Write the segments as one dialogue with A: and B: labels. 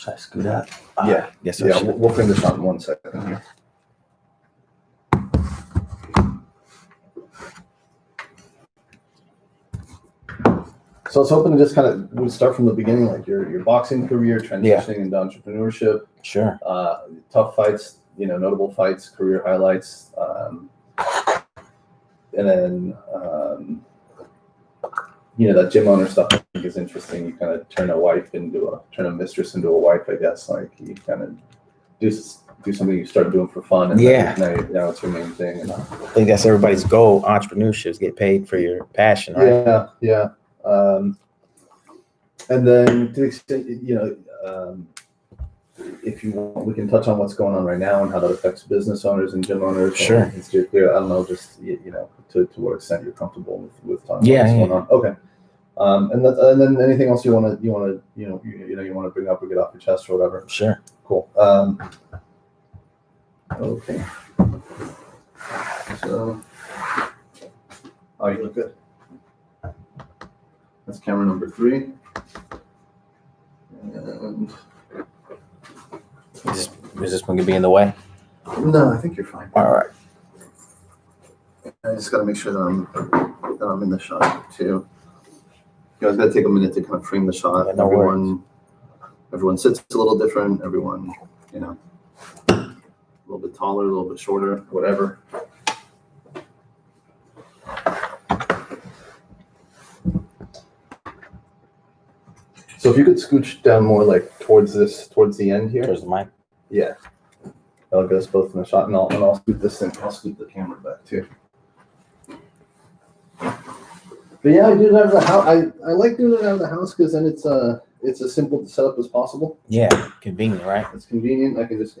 A: Should I scoot up?
B: Yeah.
A: Yes,
B: Yeah, we'll finish on 1 second here. So I was hoping to just kind of we'd start from the beginning, like your boxing career, transitioning into entrepreneurship.
A: Sure.
B: Tough fights, notable fights, career highlights, and then that gym owner stuff I think is interesting. You kind of turn a mistress into a wife, I guess. Like you kind of do something you started doing for fun, and now it's your main thing. And
A: I think that's everybody's goal. Entrepreneurship, get paid for your passion, right?
B: Yeah. And then to the extent, if you want, we can touch on what's going on right now and how that affects business owners and gym owners.
A: Sure.
B: And steer clear. I don't know, just to what extent you're comfortable with talking
A: about
B: what's going on. Okay. And then anything else you want to bring up or get off your chest or whatever.
A: Sure.
B: Cool. Okay. So, you look good. That's camera number 3. And
A: is this one gonna be in the way?
B: No, I think you're fine.
A: All right.
B: I just got to make sure that I'm in the shot too. It's got to take a minute to kind of frame the shot.
A: Yeah,
B: everyone sits a little different. Everyone, a little bit taller, a little bit shorter, whatever. So if you could scooch down more like towards the end here.
A: Towards the mic.
B: Yeah. That'll get us both in the shot, and I'll scoot this in. I'll scoot the camera back too. But yeah, I do it out of the house. I like doing it out of the house because then it's as simple to set up as possible.
A: Yeah, convenient, right?
B: It's convenient. I can just I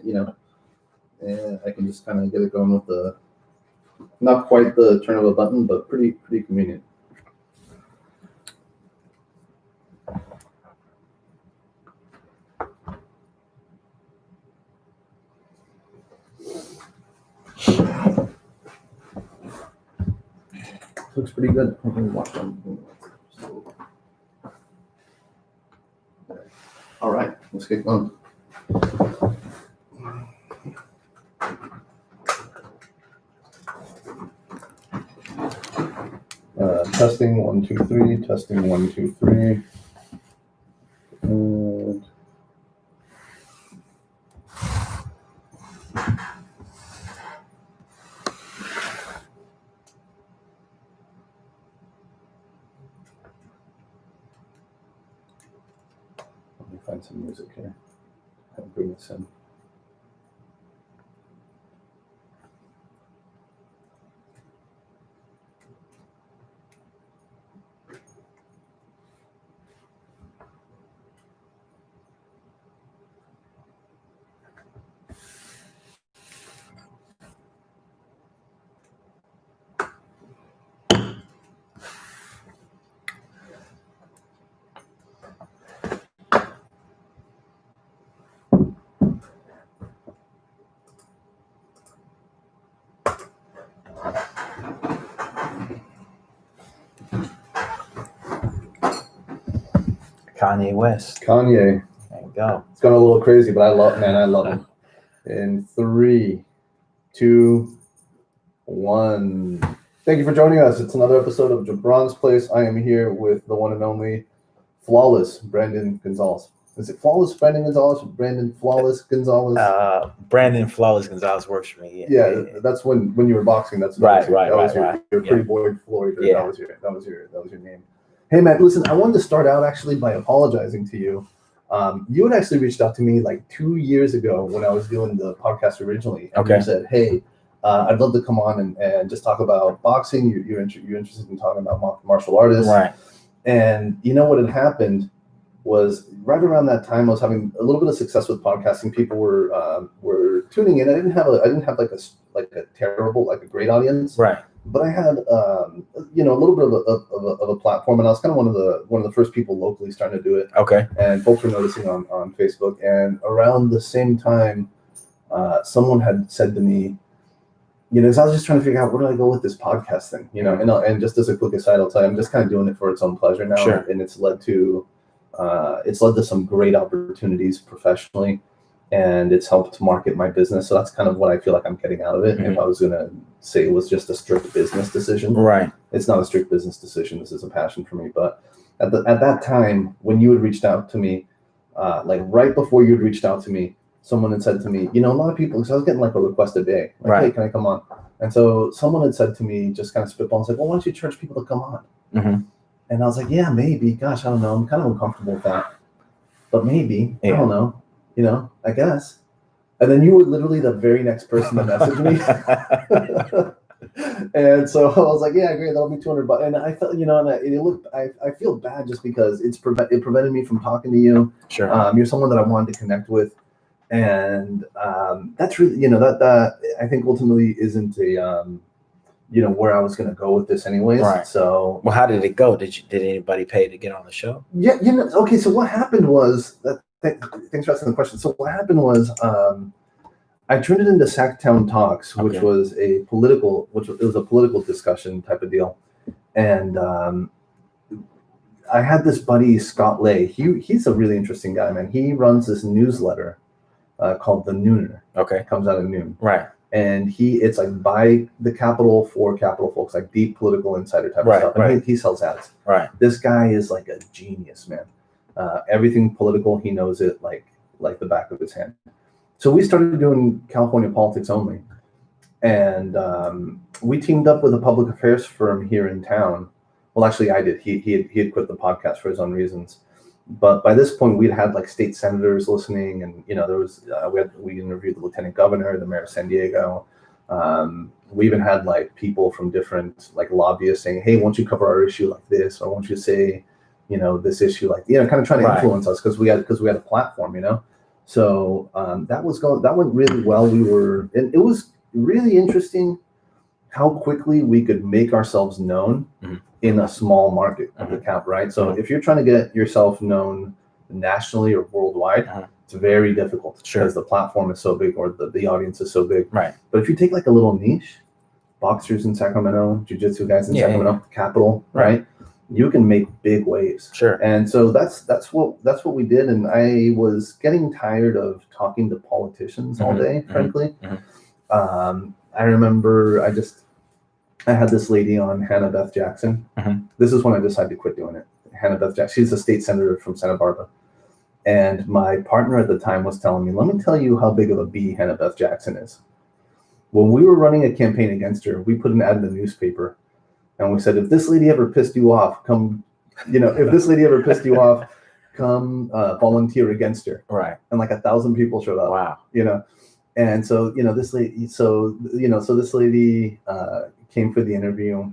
B: can just kind of get it going with the not quite the turn of a button, but pretty convenient. Looks pretty good. All right, let's get going. Testing 1 2 3. Testing 1 2 3. And let me find some music here. I'll bring this in.
A: Kanye West.
B: Kanye.
A: There you go.
B: It's gone a little crazy, but I love him. In 3, 2, 1. Thank you for joining us. It's another episode of Jabron's Place. I am here with the one and only Flawless Brandon Gonzalez. Is it Flawless Brandon Gonzalez? Brandon Flawless Gonzalez?
A: Brandon Flawless Gonzalez works for me.
B: Yeah. That's when you were boxing. That's
A: right.
B: Your Pretty Boy Floyd. That was your name. Hey man, listen. I wanted to start out actually by apologizing to you. You had actually reached out to me like 2 years ago when I was doing the podcast originally. And
A: okay.
B: You said, hey, I'd love to come on and just talk about boxing. You're interested in talking about martial artists.
A: Right.
B: And you know what had happened was right around that time I was having a little bit of success with podcasting. People were tuning in. I didn't have a great audience.
A: Right.
B: But I had a little bit of a platform, and I was kind of one of the first people locally starting to do it.
A: Okay.
B: And folks were noticing on Facebook. And around the same time, someone had said to me, because I was just trying to figure out where do I go with this podcast thing, and just as a quick aside, I'll tell you, I'm just kind of doing it for its own pleasure now.
A: Sure.
B: And it's led to it's led to some great opportunities professionally, and it's helped market my business. So that's kind of what I feel like I'm getting out of it.
A: Mhm.
B: If I was going to say it was just a strict business decision,
A: Right.
B: it's not a strict business decision. This is a passion for me. But at that time, when you had reached out to me, like right before you had reached out to me, someone had said to me, a lot of people, because I was getting like a request a day, like,
A: Right.
B: hey, can I come on? And so someone had said to me, just kind of spitball, and said, well, why don't you charge people to come on?
A: Mhm.
B: And I was like, yeah, maybe. Gosh, I don't know. I'm kind of uncomfortable with that. But maybe. I
A: Yeah.
B: don't know. I guess. And then you were literally the very next person to message me. And so I was like, yeah, great, that'll be $200. And I felt, I feel bad just because it prevented me from talking to you.
A: Sure.
B: You're someone that I wanted to connect with. And that's really, that I think ultimately isn't a, where I was going to go with this anyways.
A: Right.
B: So,
A: well, how did it go? Did anybody pay to get on the show?
B: yeah, okay. So what happened was thanks for asking the question. So what happened was, I turned it into Sacktown Talks, which
A: Okay.
B: was a political discussion type of deal. And I had this buddy, Scott Lay. He's a really interesting guy, man. He runs this newsletter called The Nooner.
A: Okay.
B: It comes out at noon.
A: Right.
B: And it's like by the Capitol for Capitol folks, like deep political insider type of stuff. And
A: right.
B: he sells ads.
A: Right.
B: This guy is like a genius, man. Everything political, he knows it like the back of his hand. So we started doing California politics only. And we teamed up with a public affairs firm here in town. Well, actually, I did. He had quit the podcast for his own reasons. But by this point, we'd had like state senators listening, and there was we interviewed the lieutenant governor, the mayor of San Diego. We even had like people from different like lobbyists saying, "Hey, won't you cover our issue like this, or won't you say, this issue like kind of trying to influence us because we had a platform, So that went really well. And it was really interesting how quickly we could make ourselves known in a small market of the Cap, right? So if you're trying to get yourself known nationally or worldwide, it's very difficult because the platform is so big or the audience is so big.
A: Right.
B: But if you take like a little niche, boxers in Sacramento, jiu-jitsu guys in Sacramento, Capital, right? You can make big waves.
A: Sure.
B: And so that's what we did. And I was getting tired of talking to politicians all day, frankly. I remember I had this lady on, Hannah Beth Jackson. This is when I decided to quit doing it. Hannah Beth Jackson, she's a state senator from Santa Barbara. And my partner at the time was telling me, let me tell you how big of a bee Hannah Beth Jackson is. When we were running a campaign against her, we put an ad in the newspaper. And we said, if this lady ever pissed you off, come volunteer against her.
A: Right.
B: And like 1,000 people showed up.
A: Wow.
B: And so, this lady, so this lady came for the interview,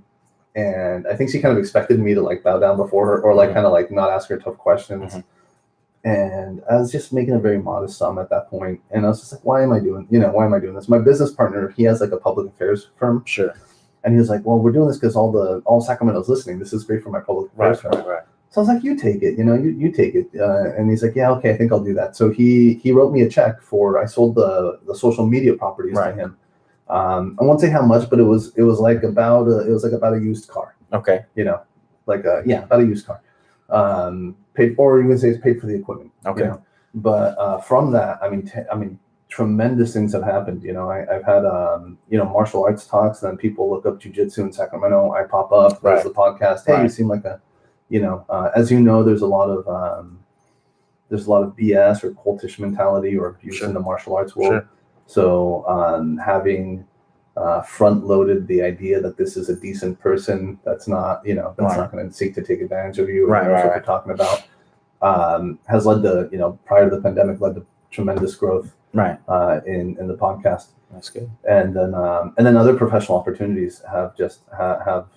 B: and I think she kind of expected me to like bow down before her or like kind of like not ask her tough questions. And I was just making a very modest sum at that point. And I was just like, why am I doing this? My business partner, he has like a public affairs firm.
A: Sure.
B: And he was like, well, we're doing this because all Sacramento's listening. This is great for my public affairs firm.
A: Right.
B: So I was like, you take it, you take it. And he's like, yeah, okay, I think I'll do that. So he wrote me a check I sold the social media properties to him. I won't say how much, but it was like about a used car.
A: Okay.
B: About a used car. Paid for, or you can say it's paid for the equipment.
A: Okay.
B: But from that, I mean, tremendous things have happened. I've had martial arts talks, and then people look up jiu-jitsu in Sacramento. I pop up, there's the podcast. Hey, you seem like a as there's a lot of BS or cultish mentality or abuse in the martial arts world. So having front-loaded the idea that this is a decent person that's not not going to seek to take advantage of you or what you're talking about has led to prior to the pandemic led to tremendous growth in the podcast.
A: That's good.
B: And then other professional opportunities have just have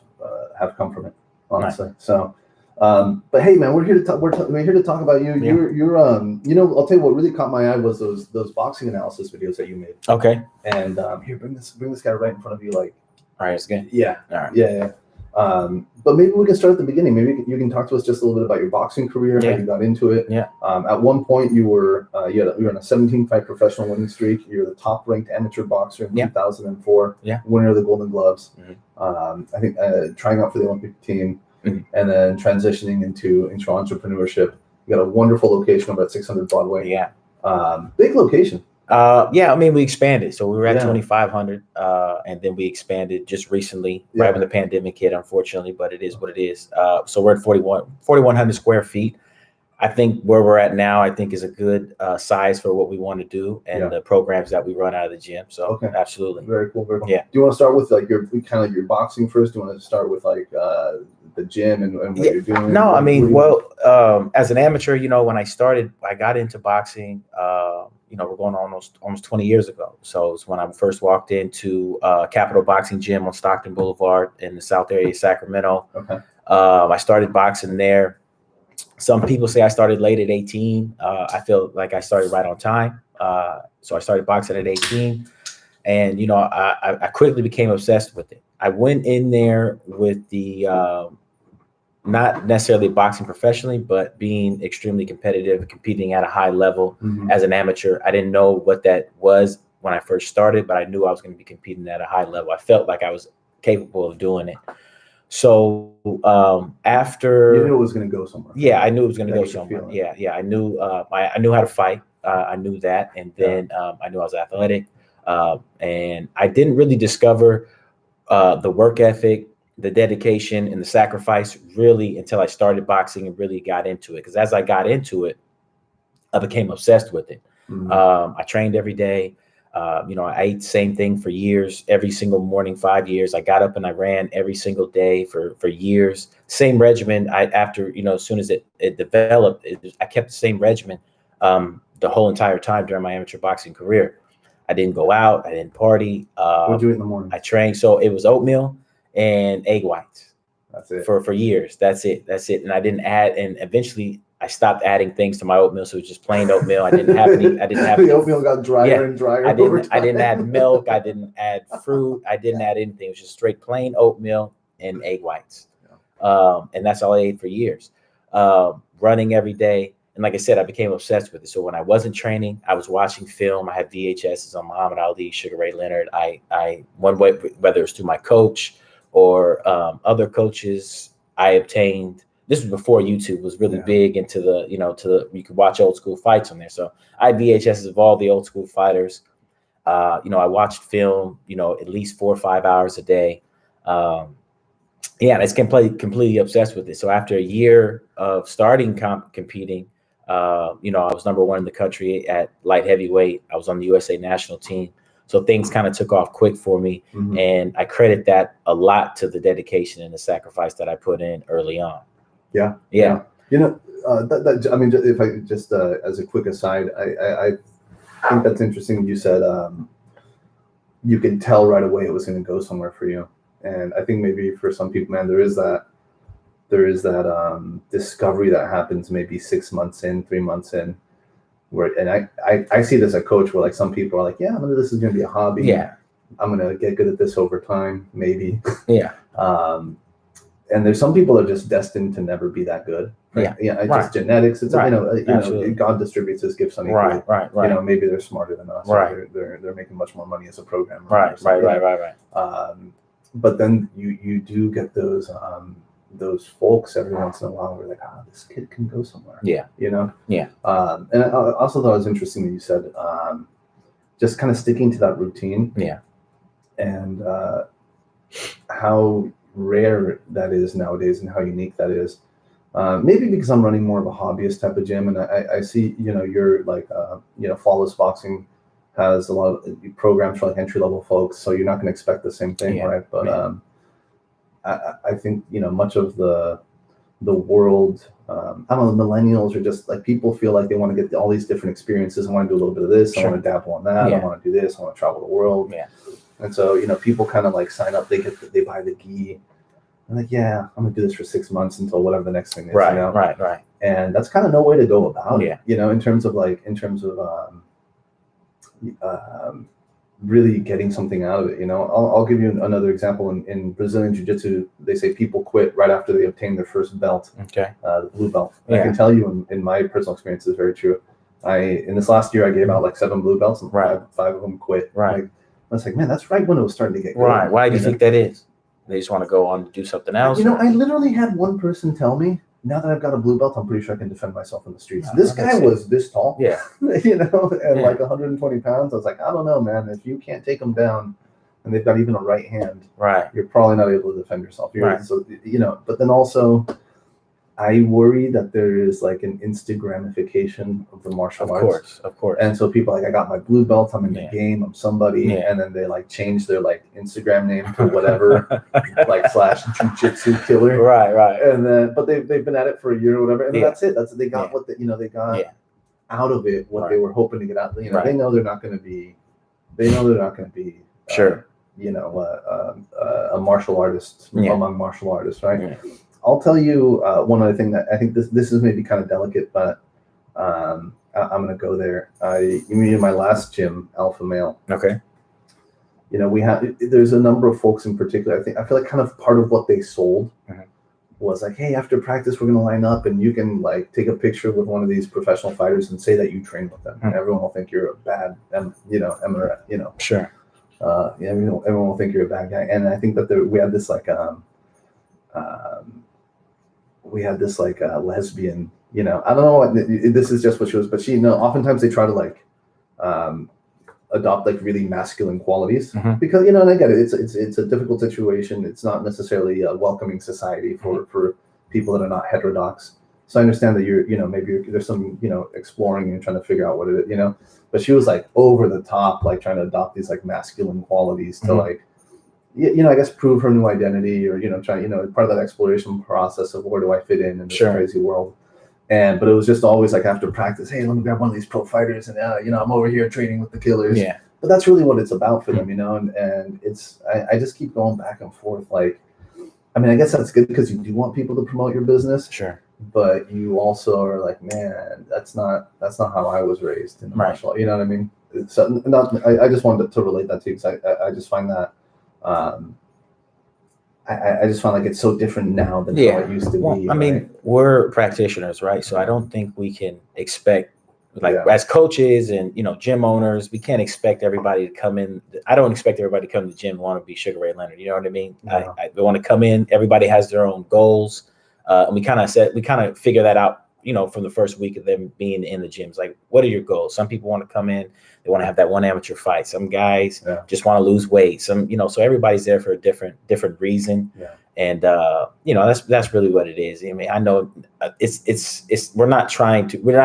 B: come from it, honestly. So. But hey, man, we're here to talk. We're here to talk about you.
A: Yeah.
B: You're I'll tell you what really caught my eye was those boxing analysis videos that you made.
A: Okay.
B: And here, bring this guy right in front of you, like.
A: All right, it's good.
B: Yeah.
A: All right.
B: Yeah. But maybe we can start at the beginning. Maybe you can talk to us just a little bit about your boxing career, how you got into it.
A: Yeah.
B: At one point, you were you were on a 17-fight professional winning streak. You're the top-ranked amateur boxer in 2004.
A: Yeah.
B: Winner of the Golden Gloves. I think trying out for the Olympic team. And then transitioning into entrepreneurship You got a wonderful location over at 600 Broadway.
A: Yeah.
B: Big location.
A: Yeah, I mean, we expanded. So we were at
B: Yeah.
A: 2,500, and then we expanded just recently,
B: Yeah.
A: right when the pandemic hit, unfortunately, but it is what it is. So we're at 4,100 square feet. I think where we're at now, I think is a good size for what we want to do and
B: Yeah.
A: the programs that we run out of the gym. So
B: Okay.
A: absolutely.
B: Very cool. Very cool.
A: Yeah.
B: Do you want to start with like your kind of like your boxing first? Do you want to start with like the gym and what you're doing?
A: No, I mean, as an amateur, you know, when I got into boxing, you know, we're going almost 20 years ago. So it's when I first walked into Capital Boxing Gym on Stockton Boulevard in the South area of Sacramento.
B: Okay.
A: I started boxing there. Some people say I started late at 18. I feel like I started right on time. So I started boxing at 18. And, you know, I quickly became obsessed with it. I went in there with the not necessarily boxing professionally, but being extremely competitive, competing at a high level as an amateur. I didn't know what that was when I first started, but I knew I was going to be competing at a high level. I felt like I was capable of doing it. So after
B: you knew it was going to go somewhere.
A: Yeah, I knew it was going to go somewhere. Yeah. I knew I knew how to fight. I knew that, and then I knew I was athletic, and I didn't really discover the work ethic, the dedication, and the sacrifice really until I started boxing and really got into it. Because as I got into it, I became obsessed with it. I trained every day. You know, I ate the same thing for years, every single morning, 5 years. I got up and I ran every single day for years. Same regimen. After, you know, as soon as it developed, I kept the same regimen the whole entire time during my amateur boxing career. I didn't go out. I didn't party.
B: What'd you eat in the morning?
A: I trained. So it was oatmeal and egg whites.
B: That's it.
A: For years. That's it. And I didn't add, and eventually I stopped adding things to my oatmeal, so it was just plain oatmeal. I didn't have any.
B: The oatmeal got drier and drier.
A: I didn't add milk. I didn't add fruit. I didn't add anything. It was just straight plain oatmeal and egg whites. And that's all I ate for years. Running every day, and like I said, I became obsessed with it. So when I wasn't training, I was watching film. I had VHSs on Muhammad Ali, Sugar Ray Leonard. I one way, whether it's through my coach or other coaches, I obtained. This was before YouTube was really big into the, you know, you could watch old school fights on there. So I had VHSs of all the old school fighters. You know, I watched film, you know, at least 4 or 5 hours a day. Yeah, and it's completely obsessed with it. So after a year of starting competing, you know, I was #1 in the country at light heavyweight. I was on the USA national team. So things kind of took off quick for me. And I credit that a lot to the dedication and the sacrifice that I put in early on. Yeah.
B: You know, I mean, if I just as a quick aside, I think that's interesting. You said you could tell right away it was going to go somewhere for you, and I think maybe for some people, man, there is that discovery that happens maybe 6 months in, 3 months in, where, and I see this as a coach where like some people are like, yeah, this is going to be a hobby.
A: Yeah,
B: I'm going to get good at this over time, maybe.
A: Yeah.
B: And there's some people that are just destined to never be that good. Right? Yeah. It's just genetics. It's you know, God distributes His gifts unequally. Right. You know, maybe they're smarter than us. Right. They're making much more money as a programmer. Right. But then you do get those folks every once in a while where like, this kid can go somewhere. Yeah. You know. Yeah. And I also thought it was interesting that you said just kind of sticking to that routine. Yeah. And how rare that is nowadays and how unique that is. Maybe because I'm running more of a hobbyist type of gym, and I see, you know, you're like, you know, Flawless Boxing has a lot of programs for like entry level folks, so you're not going to expect the same thing, right? But I think, you know, much of the world, I don't know, millennials are just like, people feel like they want to get all these different experiences. I want to do a little bit of this. I want to dabble on that. I want to do this. I want to travel the world. Yeah. And so, you know, people kind of like sign up, they buy the gi. I'm like, yeah, I'm gonna do this for 6 months until whatever the next thing is. Right, you know? Right. And that's kind of no way to go about it. You know, in terms of really getting something out of it. You know, I'll give you another example. In Brazilian Jiu-Jitsu, they say people quit right after they obtain their first belt. Okay. The blue belt. And I can tell you, in my personal experience, is very true. In this last year, I gave out like 7 blue belts, and five of them quit. Right. I was like, man, that's right when it was starting to get good. Right.
A: Why do you think that is? They just want to go on to do something else?
B: You know, I literally had one person tell me, now that I've got a blue belt, I'm pretty sure I can defend myself in the streets.
A: No,
B: This
A: that
B: guy
A: makes
B: was this tall,
A: Yeah.
B: you know, and
A: Yeah.
B: like 120 pounds. I was like, I don't know, man. If you can't take them down, and they've got even a right hand,
A: Right.
B: you're probably not able to defend yourself.
A: Right.
B: So, you know, but then also, I worry that there is like an Instagramification of the martial arts.
A: Of course.
B: And so people like, I got my blue belt, I'm in the
A: Yeah.
B: game, I'm somebody,
A: Yeah.
B: and then they like change their like Instagram name to whatever, like / jujitsu killer.
A: Right.
B: And then, but they've been at it for a year or whatever, and
A: Yeah.
B: that's it. They got what they got
A: Yeah.
B: out of it, what they were hoping to get out. You know,
A: Right.
B: they know they're not going to be,
A: Sure.
B: A martial artist among martial artists, right?
A: Yeah.
B: I'll tell you one other thing that I think this is maybe kind of delicate, but I'm going to go there. You mean in my last gym, Alpha Male.
A: Okay.
B: You know, there's a number of folks in particular. I feel like kind of part of what they sold was like, hey, after practice, we're going to line up and you can like take a picture with one of these professional fighters and say that you train with them. And everyone will think you're a bad,
A: Sure.
B: Everyone will think you're a bad guy. And I think that we had this lesbian, you know, I don't know what this is, just what she was, but she, oftentimes they try to like adopt like really masculine qualities because, you know, and I get it. It's a difficult situation. It's not necessarily a welcoming society for people that are not heterodox. So I understand that maybe there's some, exploring and trying to figure out what it is, but she was like over the top, like trying to adopt these like masculine qualities to like, I guess prove her new identity or, try, part of that exploration process of where do I fit in this crazy world. But it was just always like after practice, hey, let me grab one of these pro fighters and, I'm over here training with the killers.
A: Yeah.
B: But that's really what it's about for them, and it's, I just keep going back and forth. Like, I mean, I guess that's good because you do want people to promote your business.
A: Sure.
B: But you also are like, man, that's not how I was raised in the martial art. You know what I mean? So I just wanted to relate that to you because I just find that I just find like it's so different now than how it used to be.
A: I mean, we're practitioners, right? So I don't think we can expect, like as coaches and gym owners, we can't expect everybody to come in. I don't expect everybody to come to the gym and want to be Sugar Ray Leonard. You know what I mean? No. I want to come in. Everybody has their own goals, and we kind of figure that out. From the first week of them being in the gyms, like, what are your goals? Some people want to come in, they want to have that one amateur fight. Some guys just want to lose weight. Some, so everybody's there for a different reason. Yeah. And that's really what it is. I mean, I know it's we're not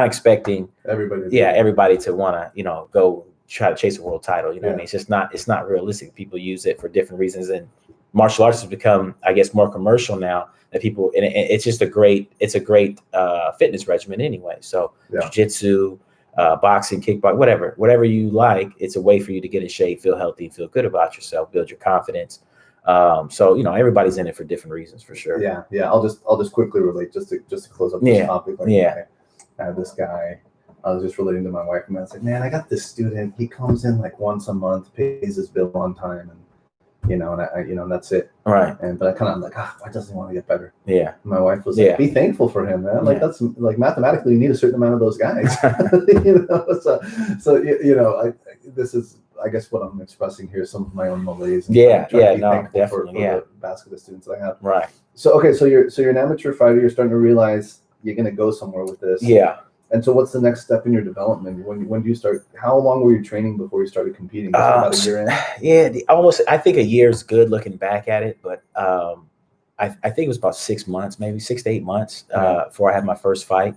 A: expecting everybody to want to go try to chase a world title. You know what I mean? It's not realistic. People use it for different reasons, and martial arts has become, I guess, more commercial now. That people, and it's just a great fitness regimen anyway. So jiu-jitsu, boxing, kickboxing, whatever you like, it's a way for you to get in shape, feel healthy, feel good about yourself, build your confidence. So everybody's in it for different reasons, for sure.
B: Yeah. I'll just quickly relate just to close up this topic. Like, I had this guy. I was just relating to my wife, and I was like, man, I got this student. He comes in like once a month, pays his bill on time, and and that's it. Right. But I kind of, I'm like, why doesn't he want to get better? Yeah. And my wife was like, be thankful for him, man. Like that's like mathematically, you need a certain amount of those guys. This is, I guess, what I'm expressing here, some of my own malaise. And definitely. For the basket of students that I have. Right. So okay, so you're an amateur fighter. You're starting to realize you're going to go somewhere with this. Yeah. And so, what's the next step in your development? When do you start? How long were you training before you started competing? About a year in?
A: I think a year is good looking back at it, but I think it was about 6 months, maybe 6 to 8 months before I had my first fight.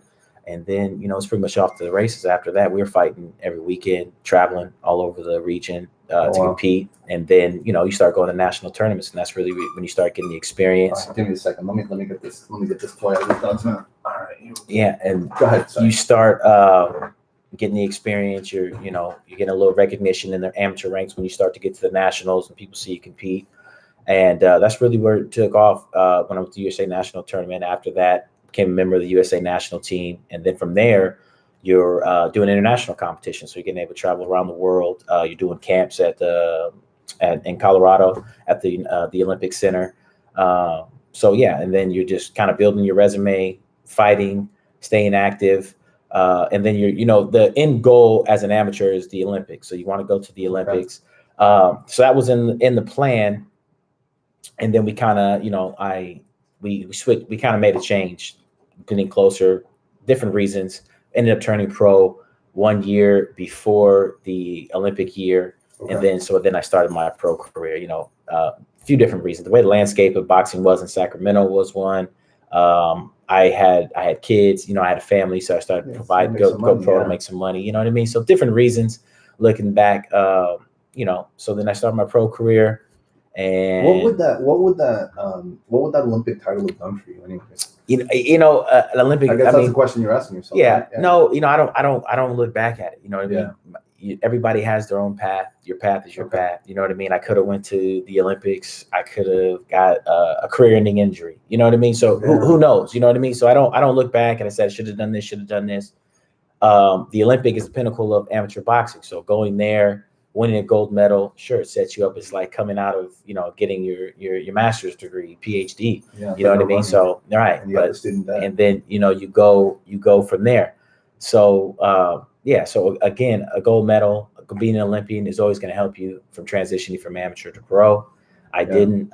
A: And then, it's pretty much off to the races after that. We were fighting every weekend, traveling all over the region to compete. And then, you start going to national tournaments, and that's really when you start getting the experience.
B: Give me a second. Let me get this. Let me get this toy out of the now. All right.
A: Yeah, and go ahead. You start getting the experience. You're getting a little recognition in the amateur ranks when you start to get to the nationals and people see you compete. And that's really where it took off when I went to the USA National Tournament. After that, became a member of the USA National Team. And then from there, you're doing international competition. So you're getting able to travel around the world. You're doing camps in Colorado at the Olympic Center. And then you're just kind of building your resume, fighting, staying active. And then the end goal as an amateur is the Olympics. So you want to go to the Olympics. So that was in the plan. And then we kind of, we switched, we kind of made a change getting closer, different reasons. Ended up turning pro 1 year before the Olympic year.
B: Okay.
A: And then I started my pro career, a few different reasons. The way the landscape of boxing was in Sacramento was one. I had kids, I had a family, so I started to provide, go pro to make some money, you know what I mean? So different reasons looking back, so then I started my pro career. And
B: what would that Olympic title have done for you anyway?
A: An Olympic.
B: I guess that's the question you're asking yourself.
A: Yeah,
B: right? Yeah.
A: No, I don't look back at it. You know what I mean? Everybody has their own path. Your path is your path. You know what I mean? I could have went to the Olympics. I could have got a career-ending injury. You know what I mean? So who knows? You know what I mean? So I don't look back and I said, should have done this, should have done this. The Olympic is the pinnacle of amateur boxing. So going there, winning a gold medal, sure, it sets you up. It's like coming out of, getting your master's degree, PhD.
B: Yeah,
A: you know what I mean? So, right.
B: And
A: then, you go from there. So, so again, a gold medal, being an Olympian is always going to help you from transitioning from amateur to pro. I didn't,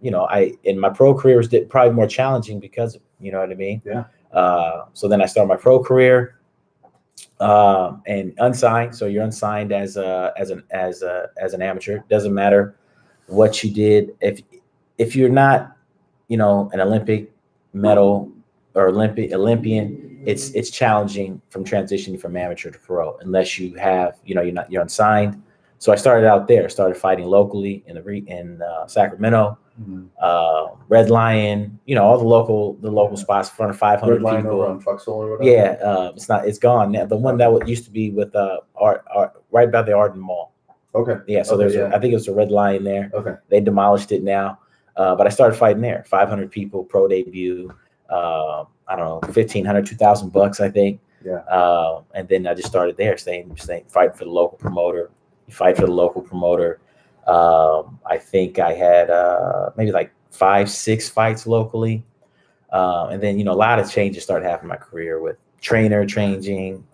A: in my pro career was probably more challenging because of, you know what I mean?
B: Yeah.
A: So then I started my pro career. And unsigned. So you're unsigned as an amateur. Doesn't matter what you did. If you're not, an Olympic medal or Olympian, it's challenging from transitioning from amateur to pro unless you have, you're unsigned. So I started out there. Started fighting locally in Sacramento.
B: Mm-hmm.
A: Red Lion, all the local spots in front of 500
B: Red Lion
A: people.
B: Over on Truxell or whatever.
A: It's gone now. The one that used to be with art right by the Arden Mall.
B: Okay.
A: Yeah, so I think it was a Red Lion there.
B: Okay.
A: They demolished it now, but I started fighting there. 500 people, pro debut. I don't know, $1,500, $2,000, I think.
B: Yeah.
A: And then I just started there, staying fighting for the local promoter. You fight for the local promoter. I think I had maybe like 5-6 fights locally. And then, a lot of changes started happening in my career with trainer changing,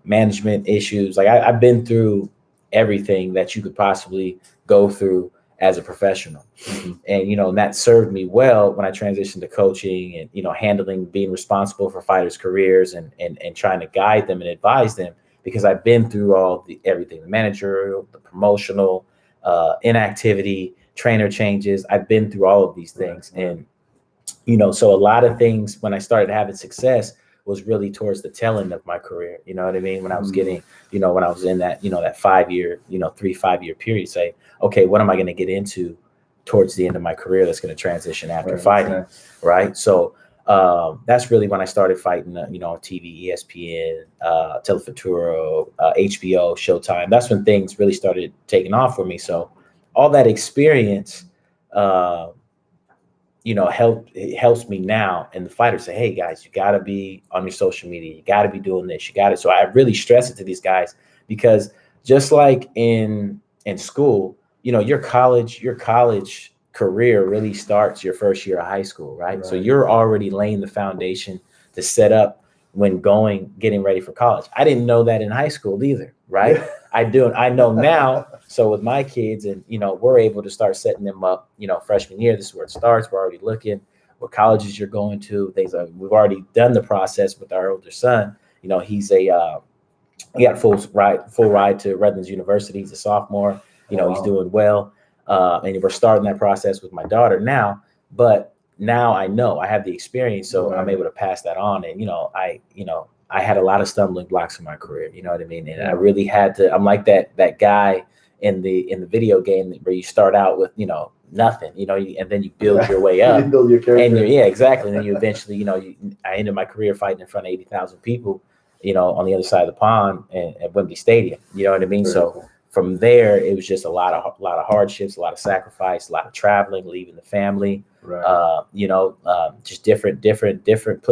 A: management issues. Like I've been through everything that you could possibly go through as a professional.
B: Mm-hmm.
A: And, that served me well when I transitioned to coaching and, being responsible for fighters' careers and trying to guide them and advise them, because I've been through everything, the managerial, the promotional, inactivity, trainer changes. I've been through all of these things. And, so a lot of things when I started having success was really towards the tail end of my career. You know what I mean? When I was getting, when I was in that, that 5-year, 3-5-year period, say, okay, what am I going to get into towards the end of my career that's going to transition after fighting? Right. So that's really when I started fighting, on TV, ESPN, Telefuturo, HBO, Showtime. That's when things really started taking off for me. So all that experience, it helps me now. And the fighters say, hey guys, you got to be on your social media. You got to be doing this. You got to. So I really stress it to these guys, because just like in school, your college career really starts your first year of high school, right? So you're already laying the foundation to set up when getting ready for college. I didn't know that in high school either, right? I know now. So with my kids, and we're able to start setting them up, freshman year, this is where it starts. We're already looking what colleges you're going to, things like we've already done the process with our older son. He's he got full ride to Redlands University. He's a sophomore. He's doing well. And we're starting that process with my daughter now, but now I know I have the experience, so I'm able to pass that on. And, I had a lot of stumbling blocks in my career, you know what I mean? And I really had to, I'm like that guy in the video game where you start out with, nothing, and then you build your way up.
B: You build your character.
A: And exactly. And then you eventually, I ended my career fighting in front of 80,000 people, on the other side of the pond at Wembley Stadium, you know what I mean?
B: Very
A: so
B: cool.
A: From there, it was just a lot of hardships, a lot of sacrifice, a lot of traveling, leaving the family, just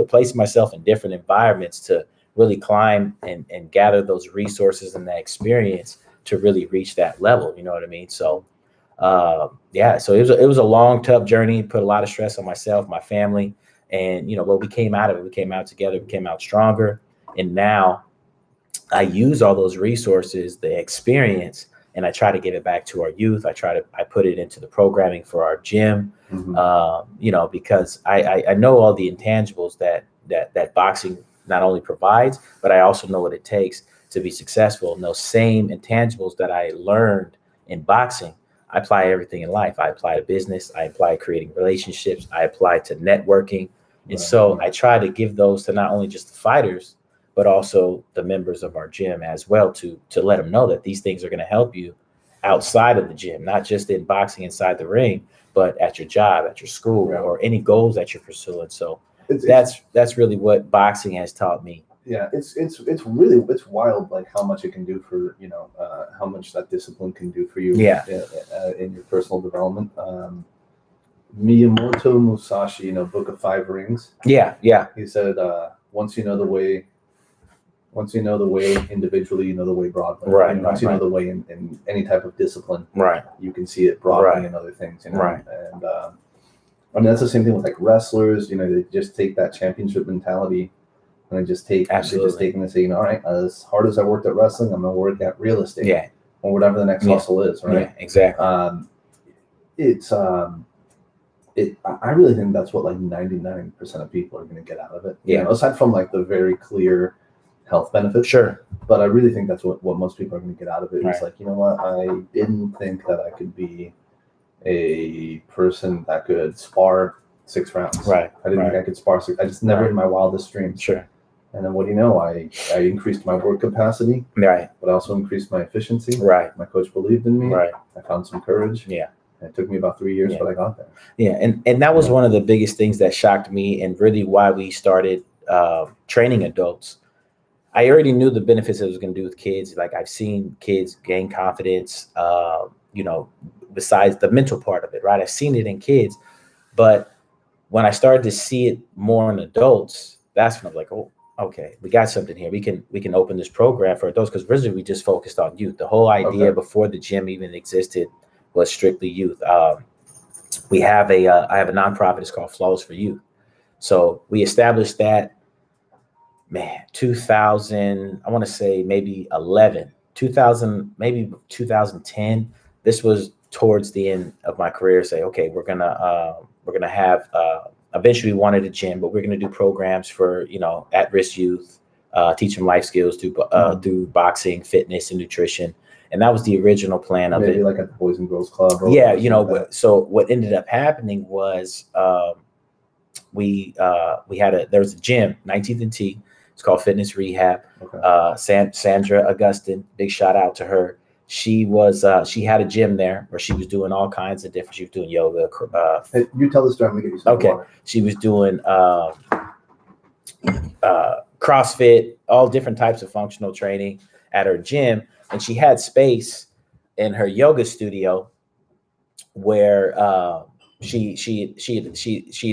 A: placing myself in different environments to really climb and gather those resources and that experience to really reach that level. You know what I mean? So, so it was a long, tough journey, put a lot of stress on myself, my family, and, but we came out of it. We came out together, we came out stronger. And now I use all those resources, the experience, and I try to give it back to our youth. I put it into the programming for our gym, because I know all the intangibles that, that boxing not only provides, but I also know what it takes to be successful. And those same intangibles that I learned in boxing, I apply everything in life. I apply to business. I apply creating relationships. I apply to networking. And so I try to give those to not only just the fighters, but also the members of our gym as well, to let them know that these things are going to help you outside of the gym, not just in boxing inside the ring, but at your job, at your school, or any goals that you're pursuing. So that's really what boxing has taught me.
B: Yeah, it's really wild, like how much it can do for how much that discipline can do for you.
A: Yeah.
B: In your personal development. Miyamoto Musashi, Book of Five Rings.
A: Yeah.
B: He said, once you know the way individually, you know the way broadly.
A: Right.
B: And once you know the way in any type of discipline,
A: right,
B: you can see it broadly in other things.
A: Right.
B: And I mean, that's the same thing with like wrestlers. They just take that championship mentality, and they just take and they say, all right, as hard as I worked at wrestling, I'm gonna work at real estate.
A: Yeah.
B: Or whatever the next hustle is. Right.
A: Yeah. Exactly.
B: I really think that's what like 99% of people are going to get out of it.
A: Yeah.
B: Aside from like the very clear health benefits.
A: Sure.
B: But I really think that's what most people are going to get out of it.
A: Right.
B: It's like, you know what? I didn't think that I could be a person that could spar 6 rounds.
A: Right.
B: I didn't think I could spar 6. I just never in my wildest dreams.
A: Sure.
B: And then what do you know? I increased my work capacity.
A: Right.
B: But I also increased my efficiency.
A: Right.
B: My coach believed in me.
A: Right.
B: I found some courage.
A: Yeah.
B: It took me about 3 years, but I got there.
A: Yeah, and that was one of the biggest things that shocked me, and really why we started training adults. I already knew the benefits it was going to do with kids. Like I've seen kids gain confidence, besides the mental part of it, right? I've seen it in kids, but when I started to see it more in adults, that's when I'm like, oh, okay, we got something here. We can open this program for adults, because originally we just focused on youth. The whole idea before the gym even existed was strictly youth. I have a nonprofit. It's called Flows for Youth. So we established that, 2000. I want to say maybe 2000, maybe 2010. This was towards the end of my career. Say, okay, we're gonna have. Eventually, we wanted a gym, but we're gonna do programs for at-risk youth, teach them life skills through boxing, fitness, and nutrition. And that was the original plan of it.
B: Maybe like at the Boys and Girls Club.
A: Yeah, so what ended up happening was there was a gym, 19th and T. It's called Fitness Rehab. Okay. Sandra Augustin, big shout out to her. She had a gym there where she was doing all kinds of different. She was doing yoga.
B: Hey, you tell the story. I'm gonna get you some water.
A: She was doing CrossFit, all different types of functional training at her gym. And she had space in her yoga studio where she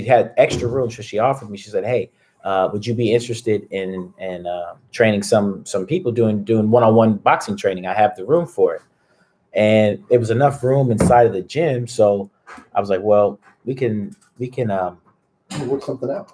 A: had extra room. So she offered me. She said, "Hey, would you be interested in training some people doing one-on-one boxing training? I have the room for it." And it was enough room inside of the gym, so I was like, "Well, we can
B: work something out."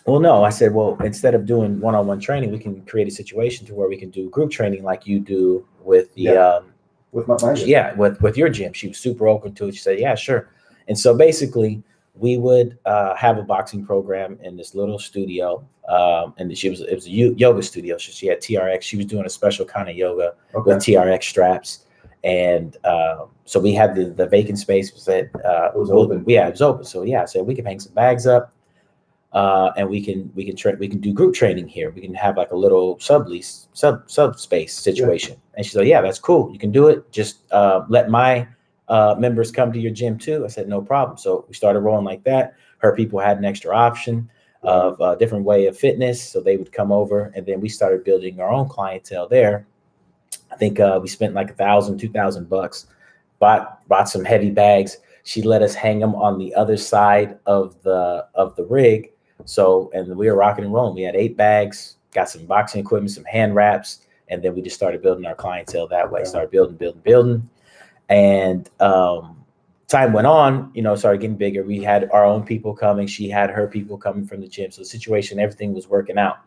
A: Well, no, I said, well, instead of doing one-on-one training, we can create a situation to where we can do group training like you do with the
B: with my gym.
A: with your gym. She was super open to it. She said, yeah, sure. And so basically we would have a boxing program in this little studio. And it was a yoga studio. So she had TRX. She was doing a special kind of yoga with TRX straps. And so we had the vacant space. It was open. Yeah, it was open. So yeah, I said we can hang some bags up. And we can do group training here. We can have like a little subspace situation. Yeah. And she said, yeah, that's cool. You can do it. Just let my members come to your gym too. I said, no problem. So we started rolling like that. Her people had an extra option of a different way of fitness. So they would come over, and then we started building our own clientele there. I think we spent like $1,000, $2,000, bought some heavy bags. She let us hang them on the other side of the rig. So, and we were rocking and rolling. We had 8 bags, got some boxing equipment, some hand wraps, and then we just started building our clientele that way. Started building. And time went on, started getting bigger. We had our own people coming. She had her people coming from the gym. So the situation, everything was working out.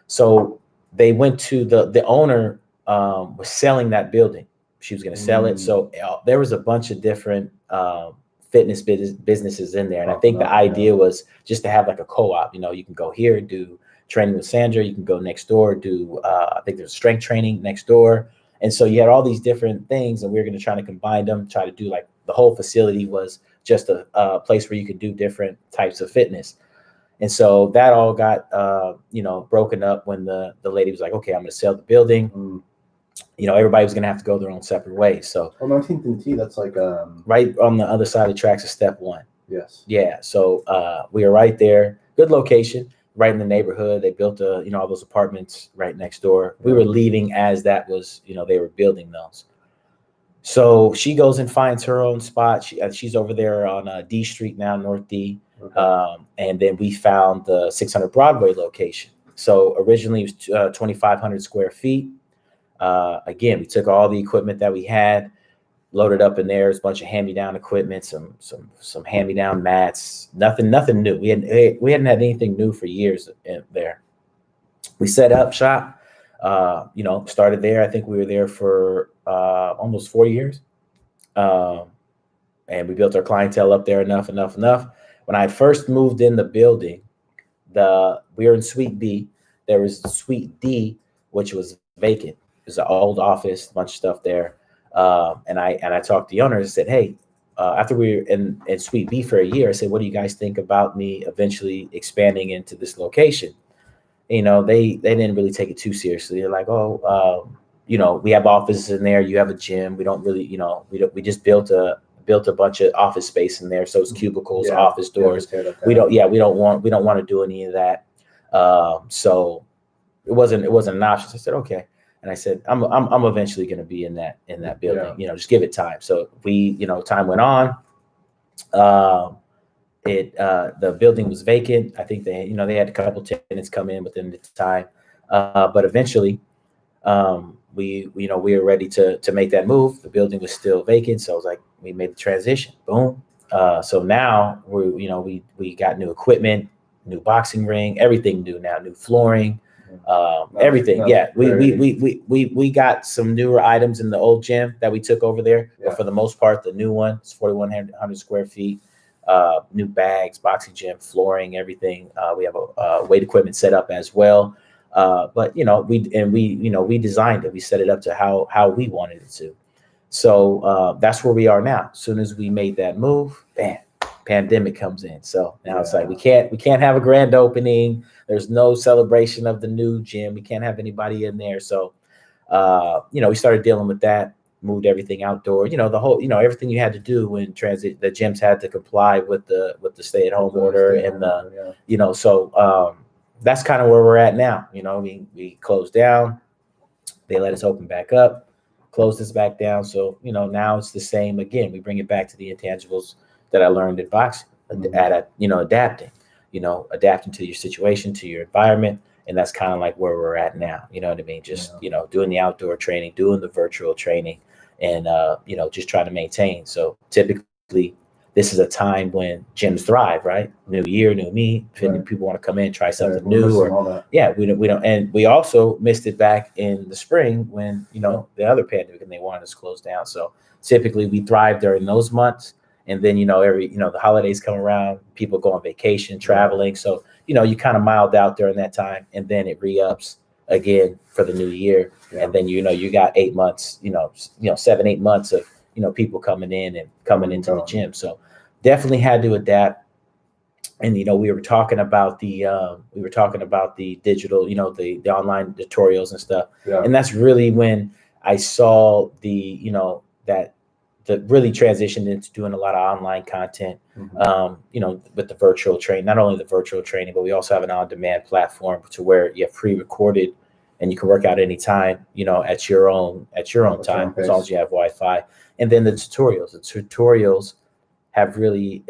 A: So they went to the owner was selling that building. She was going to sell it. So there was a bunch of different businesses in there. And I think the idea was just to have like a co-op. You can go here, do training with Sandra. You can go next door, do I think there's strength training next door. And so you had all these different things, and we were going to try to combine them, try to do like the whole facility was just a place where you could do different types of fitness. And so that all got, broken up when the lady was like, okay, I'm going to sell the building. Everybody was going to have to go their own separate ways. So
B: 19th and T, that's like
A: right on the other side of the tracks of Step 1.
B: Yes.
A: Yeah. So we were right there. Good location, right in the neighborhood. They built all those apartments right next door. We were leaving as that was, they were building those. So she goes and finds her own spot. She's over there on D Street now, North D. Okay. And then we found the 600 Broadway location. So originally it was 2,500 square feet. Again, we took all the equipment that we had, loaded up in there. There's a bunch of hand-me-down equipment, some hand-me-down mats, nothing new. We hadn't had anything new for years in there. We set up shop, started there. I think we were there for almost 4 years. And we built our clientele up there enough. When I first moved in the building, we were in Suite B. There was Suite D, which was vacant. It was an old office, a bunch of stuff there. And I talked to the owners and said, hey, after we were in Suite B for a year, I said, what do you guys think about me eventually expanding into this location? They didn't really take it too seriously. They're like, we have offices in there. You have a gym. We don't really, we just built a bunch of office space in there. So it's cubicles, office doors. We don't want to do any of that. So it wasn't an option. So I said, okay. And I said, I'm eventually going to be in that building, just give it time. So time went on. The building was vacant. I think they had a couple tenants come in within the time. But eventually, we were ready to make that move. The building was still vacant. So I was like, we made the transition. Boom. So now we got new equipment, new boxing ring, everything new now, new flooring. Everything. We got some newer items in the old gym that we took over there, but for the most part, the new one is 4,100 square feet, new bags, boxing gym, flooring, everything. We have a weight equipment set up as well. But we designed it. We set it up to how we wanted it to. So that's where we are now. As soon as we made that move, bam, pandemic comes in. So now it's like we can't have a grand opening. There's no celebration of the new gym. We can't have anybody in there. So we started dealing with that, moved everything outdoor. The whole, everything you had to do when the gyms had to comply with the stay-at-home order and so that's kind of where we're at now. We closed down. They let us open back up, closed us back down. So, now it's the same again. We bring it back to the intangibles that I learned in boxing, adapting to your situation, to your environment. And that's kind of like where we're at now. You know what I mean? Just, doing the outdoor training, doing the virtual training and, just trying to maintain. So typically this is a time when gyms thrive, right? New year, new me. Right. People want to come in, try something new. We don't. And we also missed it back in the spring when, the other pandemic and they wanted us to close down. So typically we thrive during those months. And then, the holidays come around, people go on vacation, traveling. So, you kind of mild out during that time and then it re-ups again for the new year. Yeah. And then, you got 8 months, 7-8 months of, people coming in and coming into the gym. So definitely had to adapt. And, we were talking about the digital, the online tutorials and stuff. Yeah. And that's really when I saw that really transitioned into doing a lot of online content, with the virtual training, not only the virtual training, but we also have an on-demand platform to where you have pre-recorded and you can work out anytime, at your own time, as long as you have Wi-Fi. And then the tutorials have really,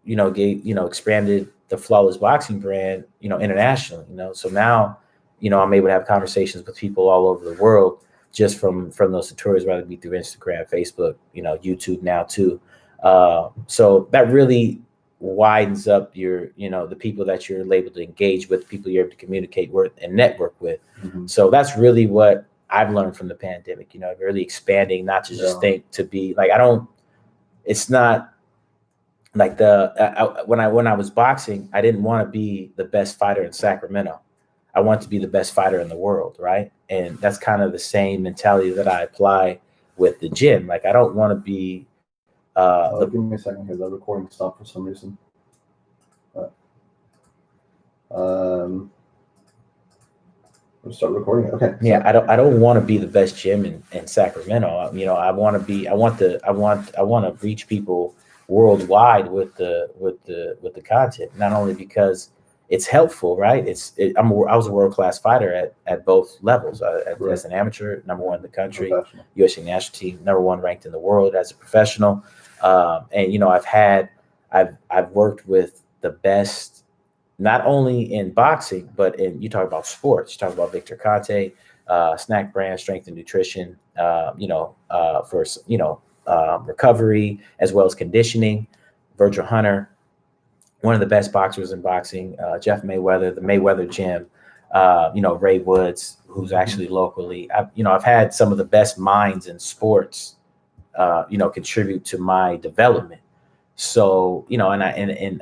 A: expanded the Flawless Boxing brand, internationally, so now, I'm able to have conversations with people all over the world just from those tutorials, whether it be through Instagram, Facebook, YouTube now too. So that really widens up your, the people that you're able to engage with, people you're able to communicate with and network with. Mm-hmm. So that's really what I've learned from the pandemic, really expanding, not to just think to be like, it's not like when I was boxing, I didn't want to be the best fighter in Sacramento. I want to be the best fighter in the world, right? And that's kind of the same mentality that I apply with the gym. Like I don't want to be
B: give me a second here. The recording stopped for some reason. We'll start recording. Okay.
A: Yeah, I don't want to be the best gym in Sacramento. You know, I want to reach people worldwide with the content. Not only because it's helpful, right? I was a world-class fighter at both levels.
B: Right.
A: As an amateur, #1 in the country,
B: Professional.
A: USA national team, #1 ranked in the world as a professional. And you know, I've worked with the best, not only in boxing, but you talk about sports. You talk about Victor Conte, Snack Brand, Strength and Nutrition, for recovery as well as conditioning. Virgil Hunter, one of the best boxers in boxing. Jeff Mayweather, the Mayweather Gym. Ray Woods, who's actually locally. I've had some of the best minds in sports, contribute to my development. So, and